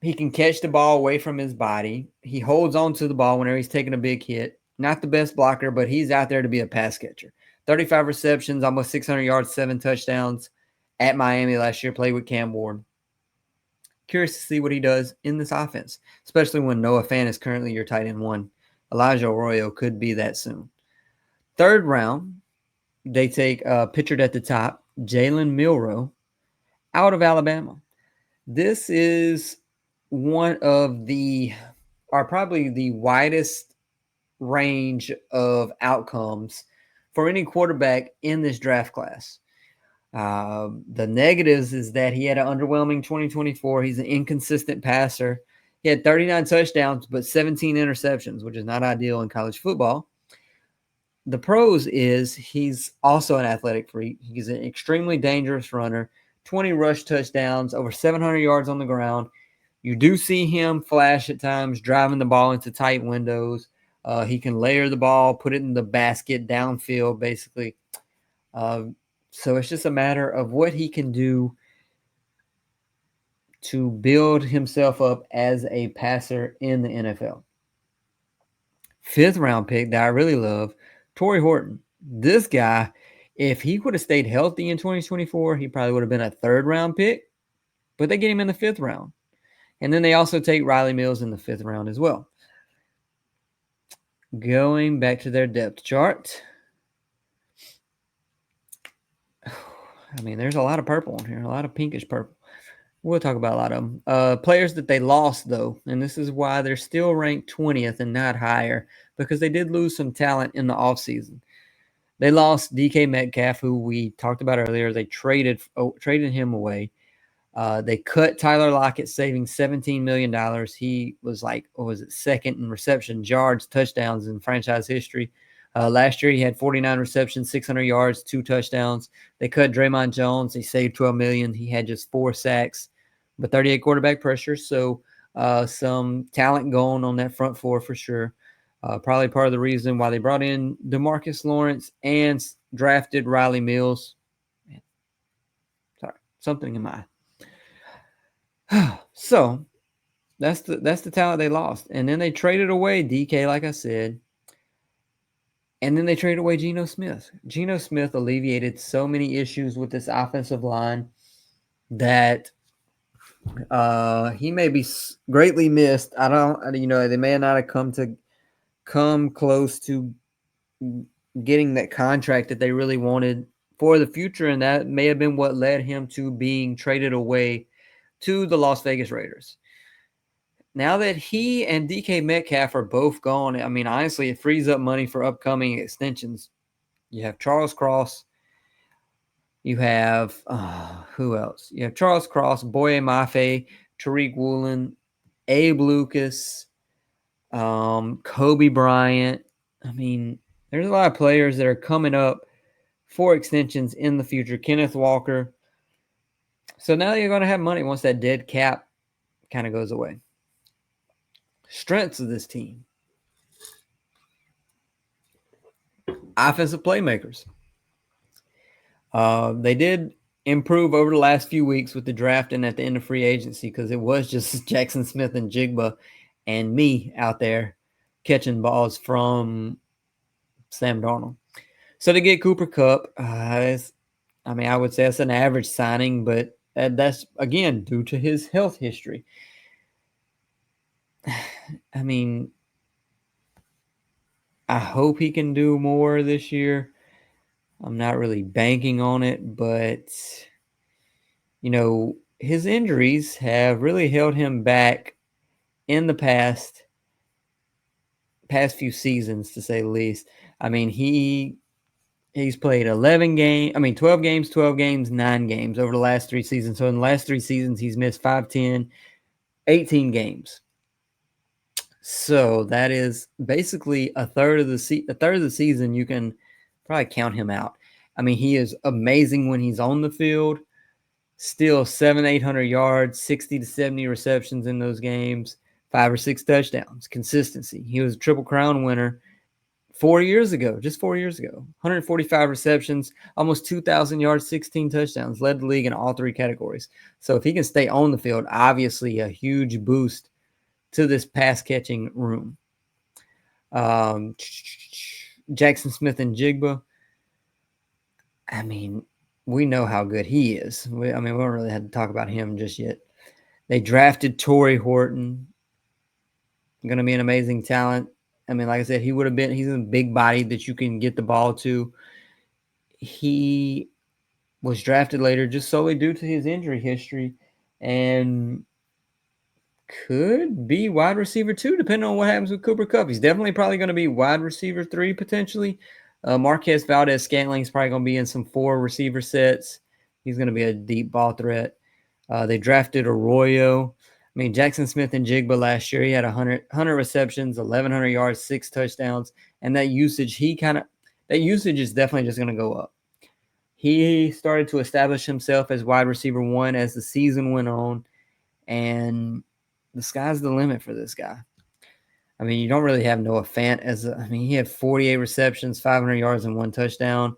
He can catch the ball away from his body. He holds on to the ball whenever he's taking a big hit. Not the best blocker, but he's out there to be a pass catcher. 35 receptions, almost 600 yards, 7 touchdowns at Miami last year, played with Cam Ward. Curious to see what he does in this offense, especially when Noah Fant is currently your tight end 1. Elijah Arroyo could be that soon. Third round, they take pictured at the top, Jalen Milroe out of Alabama. This is one of probably the widest range of outcomes for any quarterback in this draft class. The negatives is that he had an underwhelming 2024. He's an inconsistent passer. He had 39 touchdowns, but 17 interceptions, which is not ideal in college football. The pros is he's also an athletic freak. He's an extremely dangerous runner, 20 rush touchdowns, over 700 yards on the ground. You do see him flash at times, driving the ball into tight windows. He can layer the ball, put it in the basket downfield, basically. So it's just a matter of what he can do to build himself up as a passer in the NFL. 5th round pick that I really love, Torrey Horton. This guy, if he would have stayed healthy in 2024, he probably would have been a 3rd round pick, but they get him in the 5th round. And then they also take Riley Mills in the 5th round as well. Going back to their depth chart. I mean, there's a lot of purple in here, a lot of pinkish purple. We'll talk about a lot of them. Players that they lost, though, and this is why they're still ranked 20th and not higher, because they did lose some talent in the offseason. They lost DK Metcalf, who we talked about earlier. They traded him away. They cut Tyler Lockett, saving $17 million. He was like, 2nd in reception, yards, touchdowns in franchise history. Last year, he had 49 receptions, 600 yards, 2 touchdowns. They cut Draymond Jones. He saved $12 million. He had just 4 sacks, but 38 quarterback pressure. So some talent going on that front 4 for sure. Probably part of the reason why they brought in DeMarcus Lawrence and drafted Riley Mills. Sorry, something in my eye. So that's the talent they lost. And then they traded away DK, like I said. And then they traded away Geno Smith. Geno Smith alleviated so many issues with this offensive line that he may be greatly missed. They may not have come close to getting that contract that they really wanted for the future, and that may have been what led him to being traded away to the Las Vegas Raiders. Now that he and DK Metcalf are both gone, I mean, honestly, it frees up money for upcoming extensions. You have Charles Cross. You have, who else? You have Charles Cross, Boye Mafe, Tariq Woolen, Abe Lucas, Kobe Bryant. I mean, there's a lot of players that are coming up for extensions in the future. Kenneth Walker. So now you're going to have money once that dead cap kind of goes away. Strengths of this team. Offensive playmakers. They did improve over the last few weeks with the draft and at the end of free agency, because it was just Jackson Smith and Jigba and me out there catching balls from Sam Darnold. So to get Cooper Kupp, I would say it's an average signing, but that's, again, due to his health history. I mean, I hope he can do more this year. I'm not really banking on it, but, his injuries have really held him back in the past few seasons, to say the least. I mean, he's played 12 games, 9 games over the last 3 seasons. So in the last 3 seasons, he's missed 5, 10, 18 games. So that is basically a third of the season. You can probably count him out. I mean, he is amazing when he's on the field. Still 800 yards, 60 to 70 receptions in those games, 5 or 6 touchdowns. Consistency. He was a Triple Crown winner 4 years ago, just 4 years ago. 145 receptions, almost 2,000 yards, 16 touchdowns. Led the league in all 3 categories. So if he can stay on the field, obviously a huge boost to this pass-catching room. Jackson Smith and Jigba, I mean, we know how good he is. We don't really have to talk about him just yet. They drafted Torrey Horton. Going to be an amazing talent. I mean, like I said, he's a big body that you can get the ball to. He was drafted later just solely due to his injury history, and could be wide receiver 2, depending on what happens with Cooper Kupp. He's definitely probably going to be wide receiver 3, potentially. Marquez Valdez-Scantling is probably going to be in some 4 receiver sets. He's going to be a deep ball threat. They drafted Arroyo. I mean, Jackson Smith and Jigba last year, he had 100 receptions, 1,100 yards, 6 touchdowns. And that usage, is definitely just going to go up. He started to establish himself as wide receiver 1 as the season went on. And the sky's the limit for this guy. I mean, you don't really have Noah Fant he had 48 receptions, 500 yards, and 1 touchdown.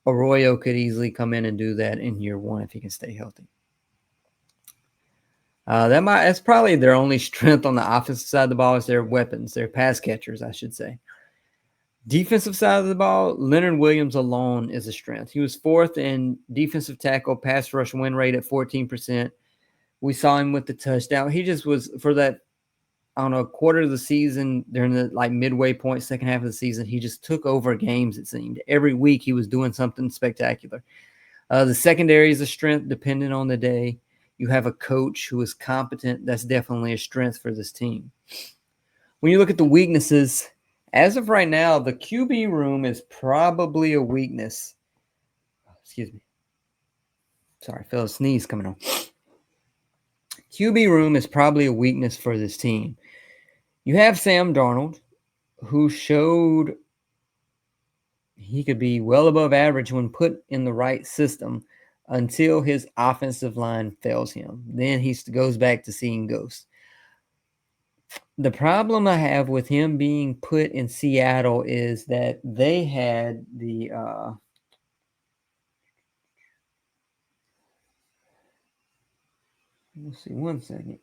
Arroyo could easily come in and do that in year 1 if he can stay healthy. That's probably their only strength on the offensive side of the ball is their weapons, their pass catchers, I should say. Defensive side of the ball, Leonard Williams alone is a strength. He was 4th in defensive tackle pass rush win rate at 14%. We saw him with the touchdown. He just was for that, I don't know, quarter of the season during the midway point, second half of the season. He just took over games, it seemed. Every week he was doing something spectacular. The secondary is a strength depending on the day. You have a coach who is competent. That's definitely a strength for this team. When you look at the weaknesses, as of right now, the QB room is probably a weakness. Excuse me. Sorry, I felt a sneeze coming on. QB room is probably a weakness for this team. You have Sam Darnold, who showed he could be well above average when put in the right system until his offensive line fails him. Then he goes back to seeing ghosts. The problem I have with him being put in Seattle is that they had the let's see, one second.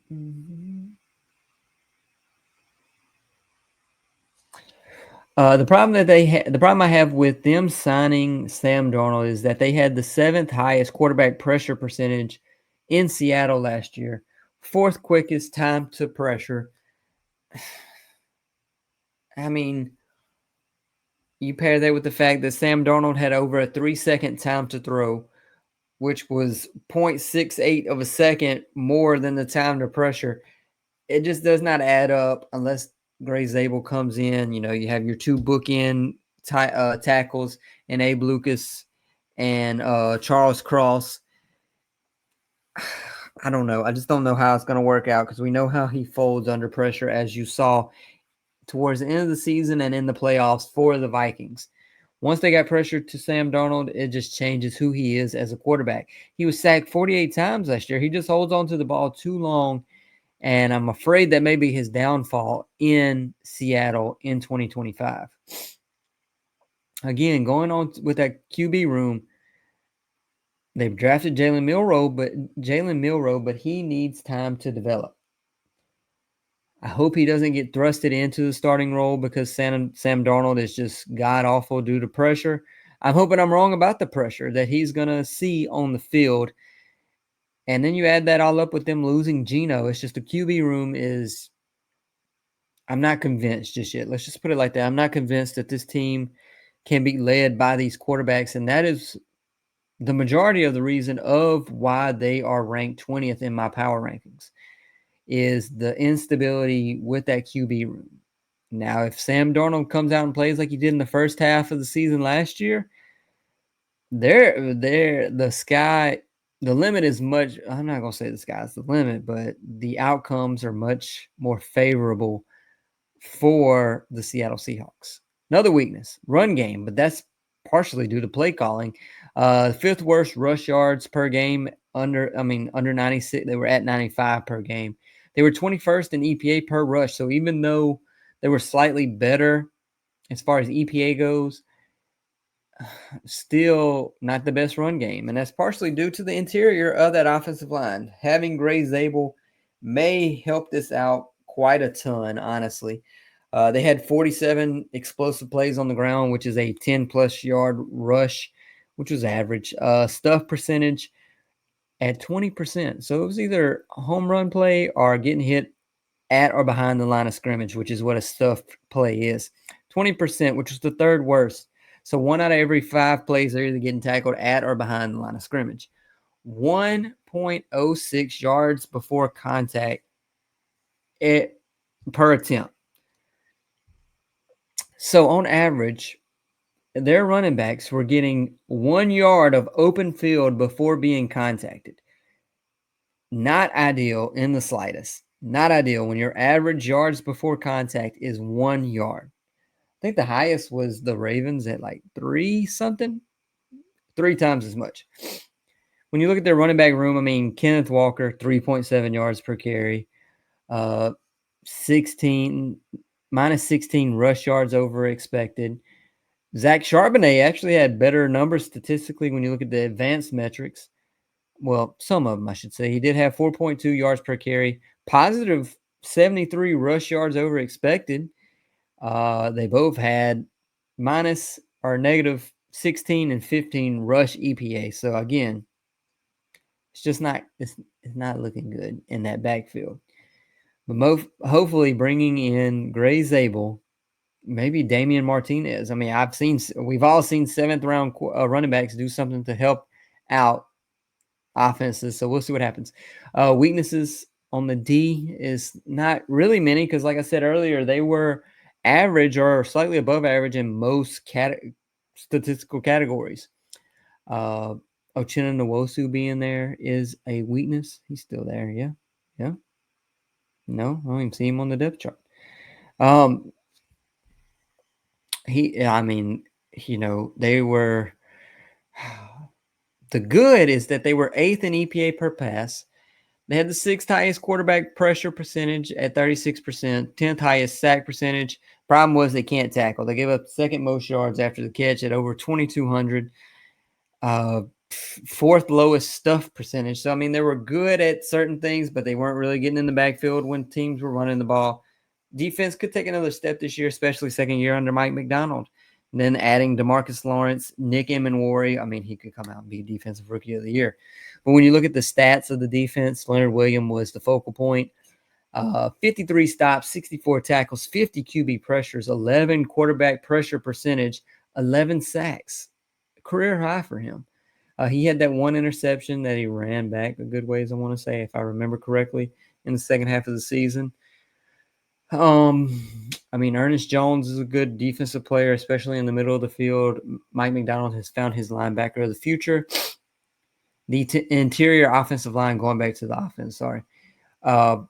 The problem I have with them signing Sam Darnold is that they had the 7th highest quarterback pressure percentage in Seattle last year, 4th quickest time to pressure. I mean, you pair that with the fact that Sam Darnold had over a 3-second time to throw, which was 0.68 of a second more than the time to pressure. It just does not add up unless Gray Zabel comes in. You know, you have your 2 bookend tackles and Abe Lucas and Charles Cross. I don't know. I just don't know how it's going to work out because we know how he folds under pressure, as you saw towards the end of the season and in the playoffs for the Vikings. Once they got pressure to Sam Darnold, it just changes who he is as a quarterback. He was sacked 48 times last year. He just holds on to the ball too long, and I'm afraid that may be his downfall in Seattle in 2025. Again, going on with that QB room, they've drafted Jalen Milroe, but he needs time to develop. I hope he doesn't get thrusted into the starting role because Sam Darnold is just god-awful due to pressure. I'm hoping I'm wrong about the pressure that he's going to see on the field. And then you add that all up with them losing Geno. It's just the QB room is – I'm not convinced just yet. Let's just put it like that. I'm not convinced that this team can be led by these quarterbacks, and that is the majority of the reason of why they are ranked 20th in my power rankings. Is the instability with that QB room. Now, if Sam Darnold comes out and plays like he did in the first half of the season last year, the limit is much, I'm not going to say the sky's the limit, but the outcomes are much more favorable for the Seattle Seahawks. Another weakness, run game, but that's partially due to play calling. 5th worst rush yards per game under 96. They were at 95 per game. They were 21st in EPA per rush. So even though they were slightly better as far as EPA goes, still not the best run game. And that's partially due to the interior of that offensive line. Having Gray Zabel may help this out quite a ton, honestly. They had 47 explosive plays on the ground, which is a 10-plus yard rush, which was average. Stuff percentage at 20%. So it was either a home run play or getting hit at or behind the line of scrimmage, which is what a stuffed play is. 20%, which was the 3rd worst. So 1 out of every 5 plays, they're either getting tackled at or behind the line of scrimmage. 1.06 yards before contact per attempt. So on average, their running backs were getting 1 yard of open field before being contacted. Not ideal in the slightest. Not ideal when your average yards before contact is 1 yard. I think the highest was the Ravens at like 3 something. 3 times as much. When you look at their running back room, Kenneth Walker, 3.7 yards per carry. 16 minus 16 rush yards over expected. Zach Charbonnet actually had better numbers statistically when you look at the advanced metrics. Well, some of them, I should say. He did have 4.2 yards per carry, positive 73 rush yards over expected. They both had minus or negative 16 and 15 rush EPA. So again, it's just not it's not looking good in that backfield. But hopefully bringing in Gray Zabel, maybe Damian Martinez. I mean, we've all seen 7th round running backs do something to help out offenses. So we'll see what happens. Weaknesses on the D is not really many because, like I said earlier, they were average or slightly above average in most statistical categories. Ochena Nwosu being there is a weakness. He's still there. Yeah. Yeah. No, I don't even see him on the depth chart. They were the good is that they were 8th in EPA per pass. They had the 6th highest quarterback pressure percentage at 36%, 10th highest sack percentage. Problem was they can't tackle. They gave up 2nd most yards after the catch at over 2,200. 4th lowest stuff percentage. So, I mean, they were good at certain things, but they weren't really getting in the backfield when teams were running the ball. Defense could take another step this year, especially second year under Mike McDonald. And then adding DeMarcus Lawrence, Nick Emenwari. I mean, he could come out and be Defensive Rookie of the Year. But when you look at the stats of the defense, Leonard Williams was the focal point. 53 stops, 64 tackles, 50 QB pressures, 11 quarterback pressure percentage, 11 sacks. Career high for him. He had that one interception that he ran back a good ways, I want to say, if I remember correctly, in the second half of the season. I mean, Ernest Jones is a good defensive player, especially in the middle of the field. Mike McDonald has found his linebacker of the future. The interior offensive line, going back to the offense, sorry. The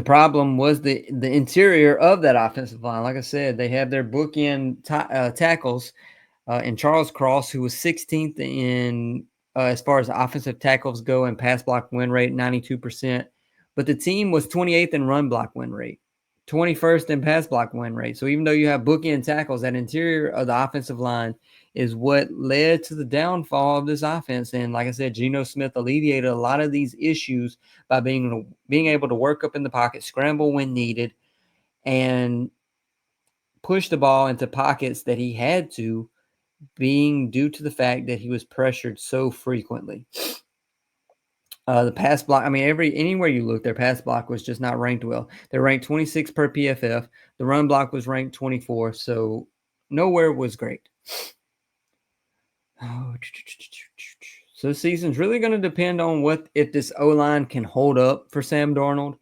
problem was the interior of that offensive line. Like I said, they have their bookend tackles in Charles Cross, who was 16th in as far as offensive tackles go and pass block win rate, 92%. But the team was 28th in run block win rate, 21st in pass block win rate. So even though you have bookend tackles, that interior of the offensive line is what led to the downfall of this offense. And like I said, Geno Smith alleviated a lot of these issues by being able to work up in the pocket, scramble when needed, and push the ball into pockets that he had to, being due to the fact that he was pressured so frequently. The pass block, I mean, anywhere you look, their pass block was just not ranked well. They're ranked 26 per PFF. The run block was ranked 24, so nowhere was great. So the season's really going to depend on if this O-line can hold up for Sam Darnold.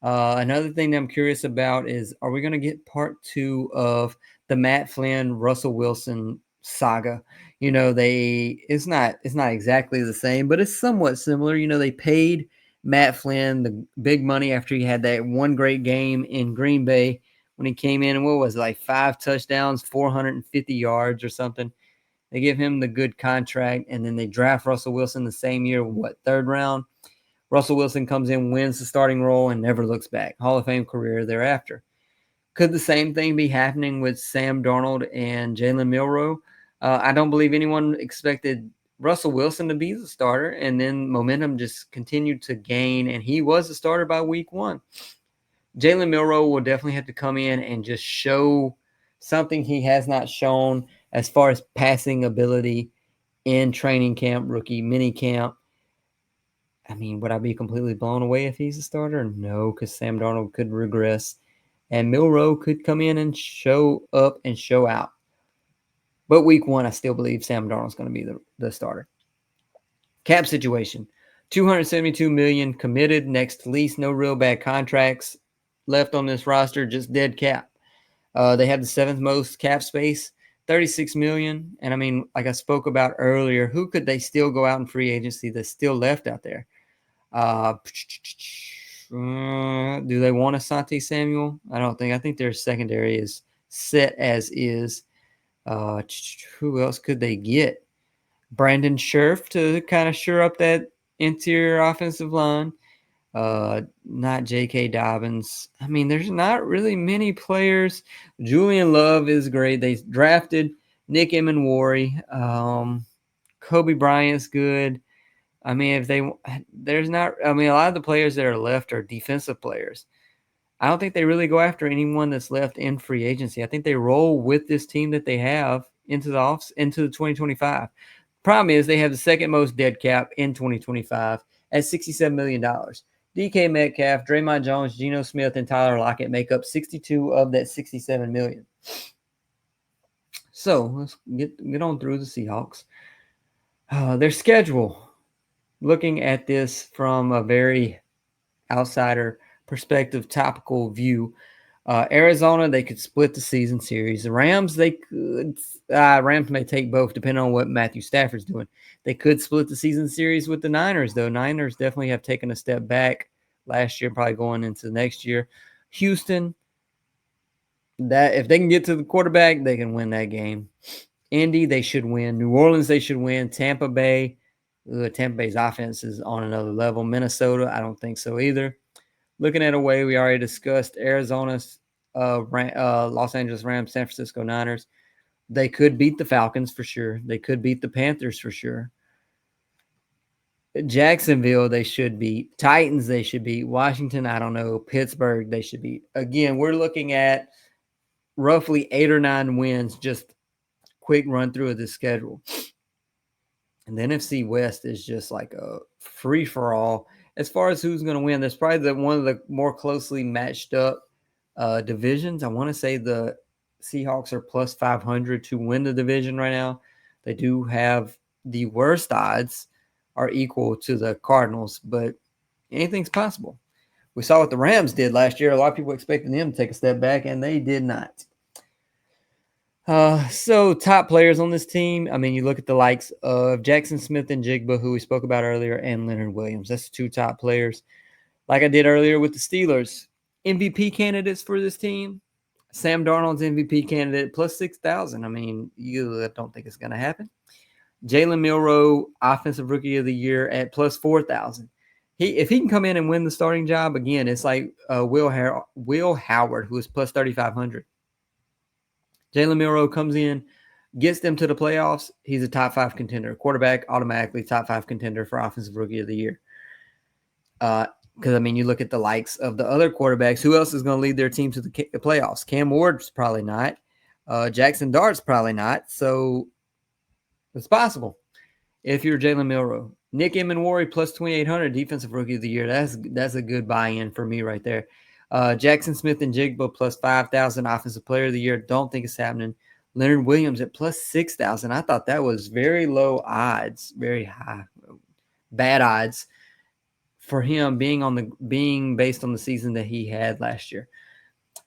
Another thing that I'm curious about is, are we going to get part 2 of the Matt Flynn, Russell Wilson saga? You know, it's not exactly the same, but it's somewhat similar. You know, they paid Matt Flynn the big money after he had that one great game in Green Bay when he came in, and what was it, like 5 touchdowns, 450 yards or something. They give him the good contract, and then they draft Russell Wilson the same year, 3rd round. Russell Wilson comes in, wins the starting role, and never looks back. Hall of Fame career thereafter. Could the same thing be happening with Sam Darnold and Jalen Milroe? I don't believe anyone expected Russell Wilson to be the starter, and then momentum just continued to gain, and he was the starter by week 1. Jalen Milroe will definitely have to come in and just show something he has not shown as far as passing ability in training camp, rookie mini camp. I mean, would I be completely blown away if he's a starter? No, because Sam Darnold could regress, and Milroe could come in and show up and show out. But week 1, I still believe Sam Darnold's going to be the starter. Cap situation, $272 million committed, next lease, no real bad contracts left on this roster, just dead cap. They have the 7th most cap space, $36 million. And I mean, like I spoke about earlier, who could they still go out in free agency that's still left out there? Do they want Asante Samuel? I don't think. I think their secondary is set as is. Who else could they get? Brandon Scherf to kind of shore up that interior offensive line. Not J.K. Dobbins. I mean, there's not really many players. Julian Love is great. They drafted Nick Emenwari. Kobe Bryant's good. I mean, there's not, I mean, a lot of the players that are left are defensive players. I don't think they really go after anyone that's left in free agency. I think they roll with this team that they have into the 2025. Problem is they have the second most dead cap in 2025 at $67 million. DK Metcalf, Draymond Jones, Geno Smith, and Tyler Lockett make up 62 of that $67 million. So let's get on through the Seahawks. Their schedule, looking at this from a very outsider perspective, topical view. Arizona, they could split the season series. The Rams, they could. Rams may take both, depending on what Matthew Stafford's doing. They could split the season series with the Niners, though. Niners definitely have taken a step back last year, probably going into next year. Houston, that if they can get to the quarterback, they can win that game. Indy, they should win. New Orleans, they should win. Tampa Bay's offense is on another level. Minnesota, I don't think so either. Looking at away, we already discussed Arizona's Los Angeles Rams, San Francisco Niners. They could beat the Falcons for sure. They could beat the Panthers for sure. Jacksonville, they should beat. Titans, they should beat. Washington, I don't know. Pittsburgh, they should beat. Again, we're looking at roughly 8 or 9 wins, just quick run through of the schedule. And the NFC West is just like a free-for-all. As far as who's going to win, that's probably one of the more closely matched up divisions. I want to say the Seahawks are plus 500 to win the division right now. They do have the worst odds are equal to the Cardinals, but anything's possible. We saw what the Rams did last year. A lot of people expected them to take a step back, and they did not. So top players on this team, I mean, you look at the likes of Jackson Smith and Jigba, who we spoke about earlier, and Leonard Williams. That's the 2 top players. Like I did earlier with the Steelers, MVP candidates for this team, Sam Darnold's MVP candidate plus 6,000. I mean, you don't think it's going to happen. Jalen Milroe, Offensive Rookie of the Year at plus 4,000. If he can come in and win the starting job, again, it's like Will Howard, who is plus 3,500. Jalen Milroe comes in, gets them to the playoffs. He's a top 5 contender. Quarterback, automatically top 5 contender for Offensive Rookie of the Year. Because, I mean, you look at the likes of the other quarterbacks. Who else is going to lead their team to the playoffs? Cam Ward's probably not. Jackson Dart's probably not. So it's possible if you're Jalen Milroe. Nick Emenwari plus 2,800, Defensive Rookie of the Year. That's a good buy-in for me right there. Jackson Smith and Jigba plus 5,000, Offensive Player of the Year. Don't think it's happening. Leonard Williams at plus 6,000. I thought that was very low odds, very high, bad odds for him being based on the season that he had last year.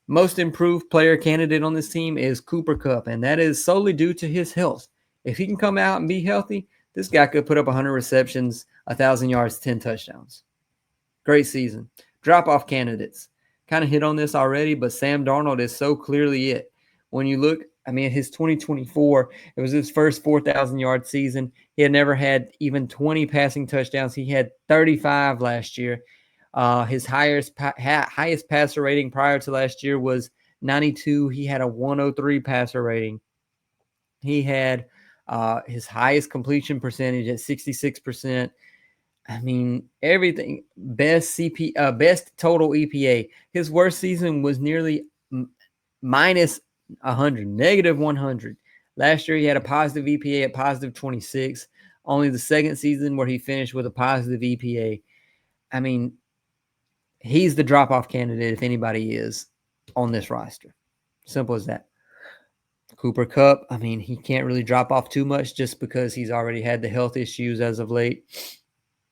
Most improved player candidate on this team is Cooper Kupp, and that is solely due to his health. If he can come out and be healthy, this guy could put up 100 receptions, 1,000 yards, 10 touchdowns. Great season. Drop-off candidates. Kind of hit on this already, but Sam Darnold is so clearly it. When you look, I mean, his 2024, it was his first 4,000-yard season. He had never had even 20 passing touchdowns. He had 35 last year. His highest passer rating prior to last year was 92. He had a 103 passer rating. He had his highest completion percentage at 66%. I mean, everything. Best total EPA. His worst season was nearly minus 100, negative 100. Last year, he had a positive EPA at positive 26. Only the second season where he finished with a positive EPA. I mean, he's the drop-off candidate if anybody is on this roster. Simple as that. Cooper Kupp, I mean, he can't really drop off too much just because he's already had the health issues as of late.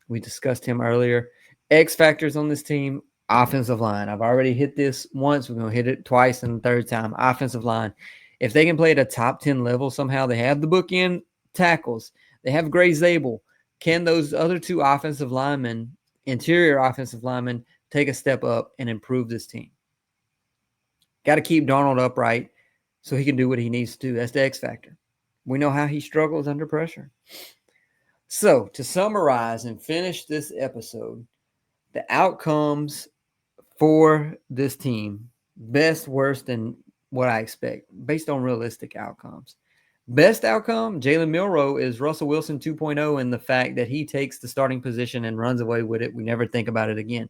We discussed him earlier. X factors on this team, offensive line. I've already hit this once. We're going to hit it twice and the third time. Offensive line. If they can play at a top 10 level somehow, they have the bookend tackles. They have Gray Zabel. Can those other 2 offensive linemen, interior offensive linemen, take a step up and improve this team? Got to keep Darnold upright so he can do what he needs to do. That's the X factor. We know how he struggles under pressure. So, to summarize and finish this episode, The outcomes for this team, best, worst, and what I expect based on realistic outcomes. Best outcome, Jalen Milroe is Russell Wilson 2.0 in the fact that he takes the starting position and runs away with it. We never think about it again.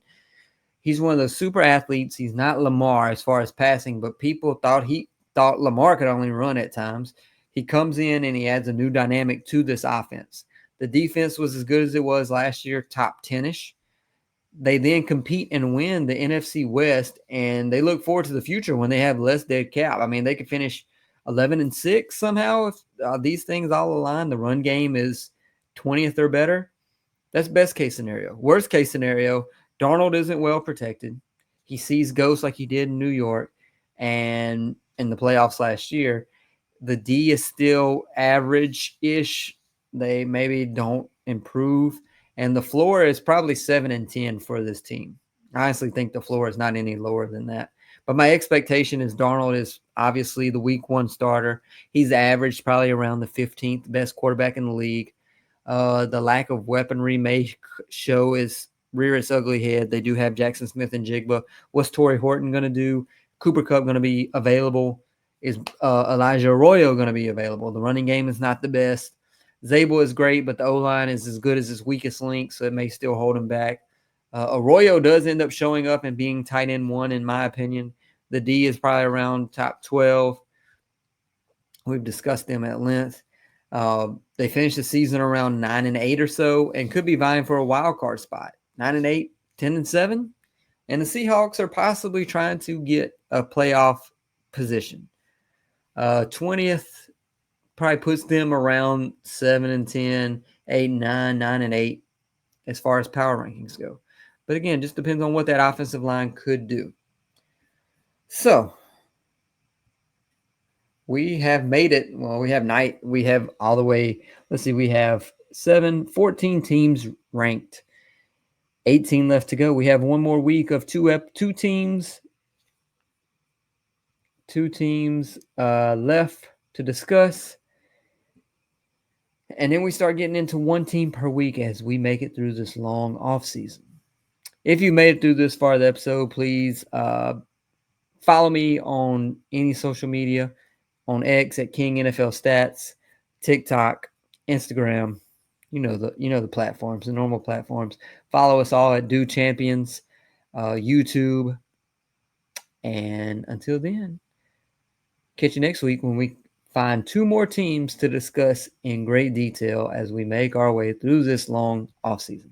He's one of those super athletes. He's not Lamar as far as passing, but people thought Lamar could only run at times. He comes in and he adds a new dynamic to this offense. The defense was as good as it was last year, top 10-ish. They then compete and win the NFC West, and they look forward to the future when they have less dead cap. I mean, they could finish 11-6 somehow if these things all align. The run game is 20th or better. That's best case scenario. Worst case scenario, Darnold isn't well protected. He sees ghosts like he did in New York and in the playoffs last year. The D is still average-ish. They maybe don't improve. And the floor is probably 7-10 for this team. I honestly think the floor is not any lower than that. But my expectation is Darnold is obviously the week 1 starter. He's averaged probably around the 15th best quarterback in the league. The lack of weaponry may rear its ugly head. They do have Jackson Smith and Jigba. What's Torrey Horton going to do? Cooper Kupp going to be available? Is Elijah Arroyo going to be available? The running game is not the best. Zabel is great, but the O-line is as good as his weakest link, so it may still hold him back. Arroyo does end up showing up and being tight end 1, in my opinion. The D is probably around top 12. We've discussed them at length. They finished the season around 9-8 or so and could be vying for a wild card spot. 9-8, 10-7. And the Seahawks are possibly trying to get a playoff position. 20th probably puts them around 7-10, 8-9, 9-8 as far as power rankings go. But again, just depends on what that offensive line could do. So we have made it. Well, we have all the way. Let's see. We have 14 teams ranked. 18 left to go. We have one more week of two teams left to discuss. And then we start getting into one team per week as we make it through this long off season. If you made it through this far of the episode, please follow me on any social media, on X at King NFL Stats, TikTok, Instagram. You know the platforms, the normal platforms. Follow us all at Do Champions, YouTube. And until then, catch you next week when we find 2 more teams to discuss in great detail as we make our way through this long offseason.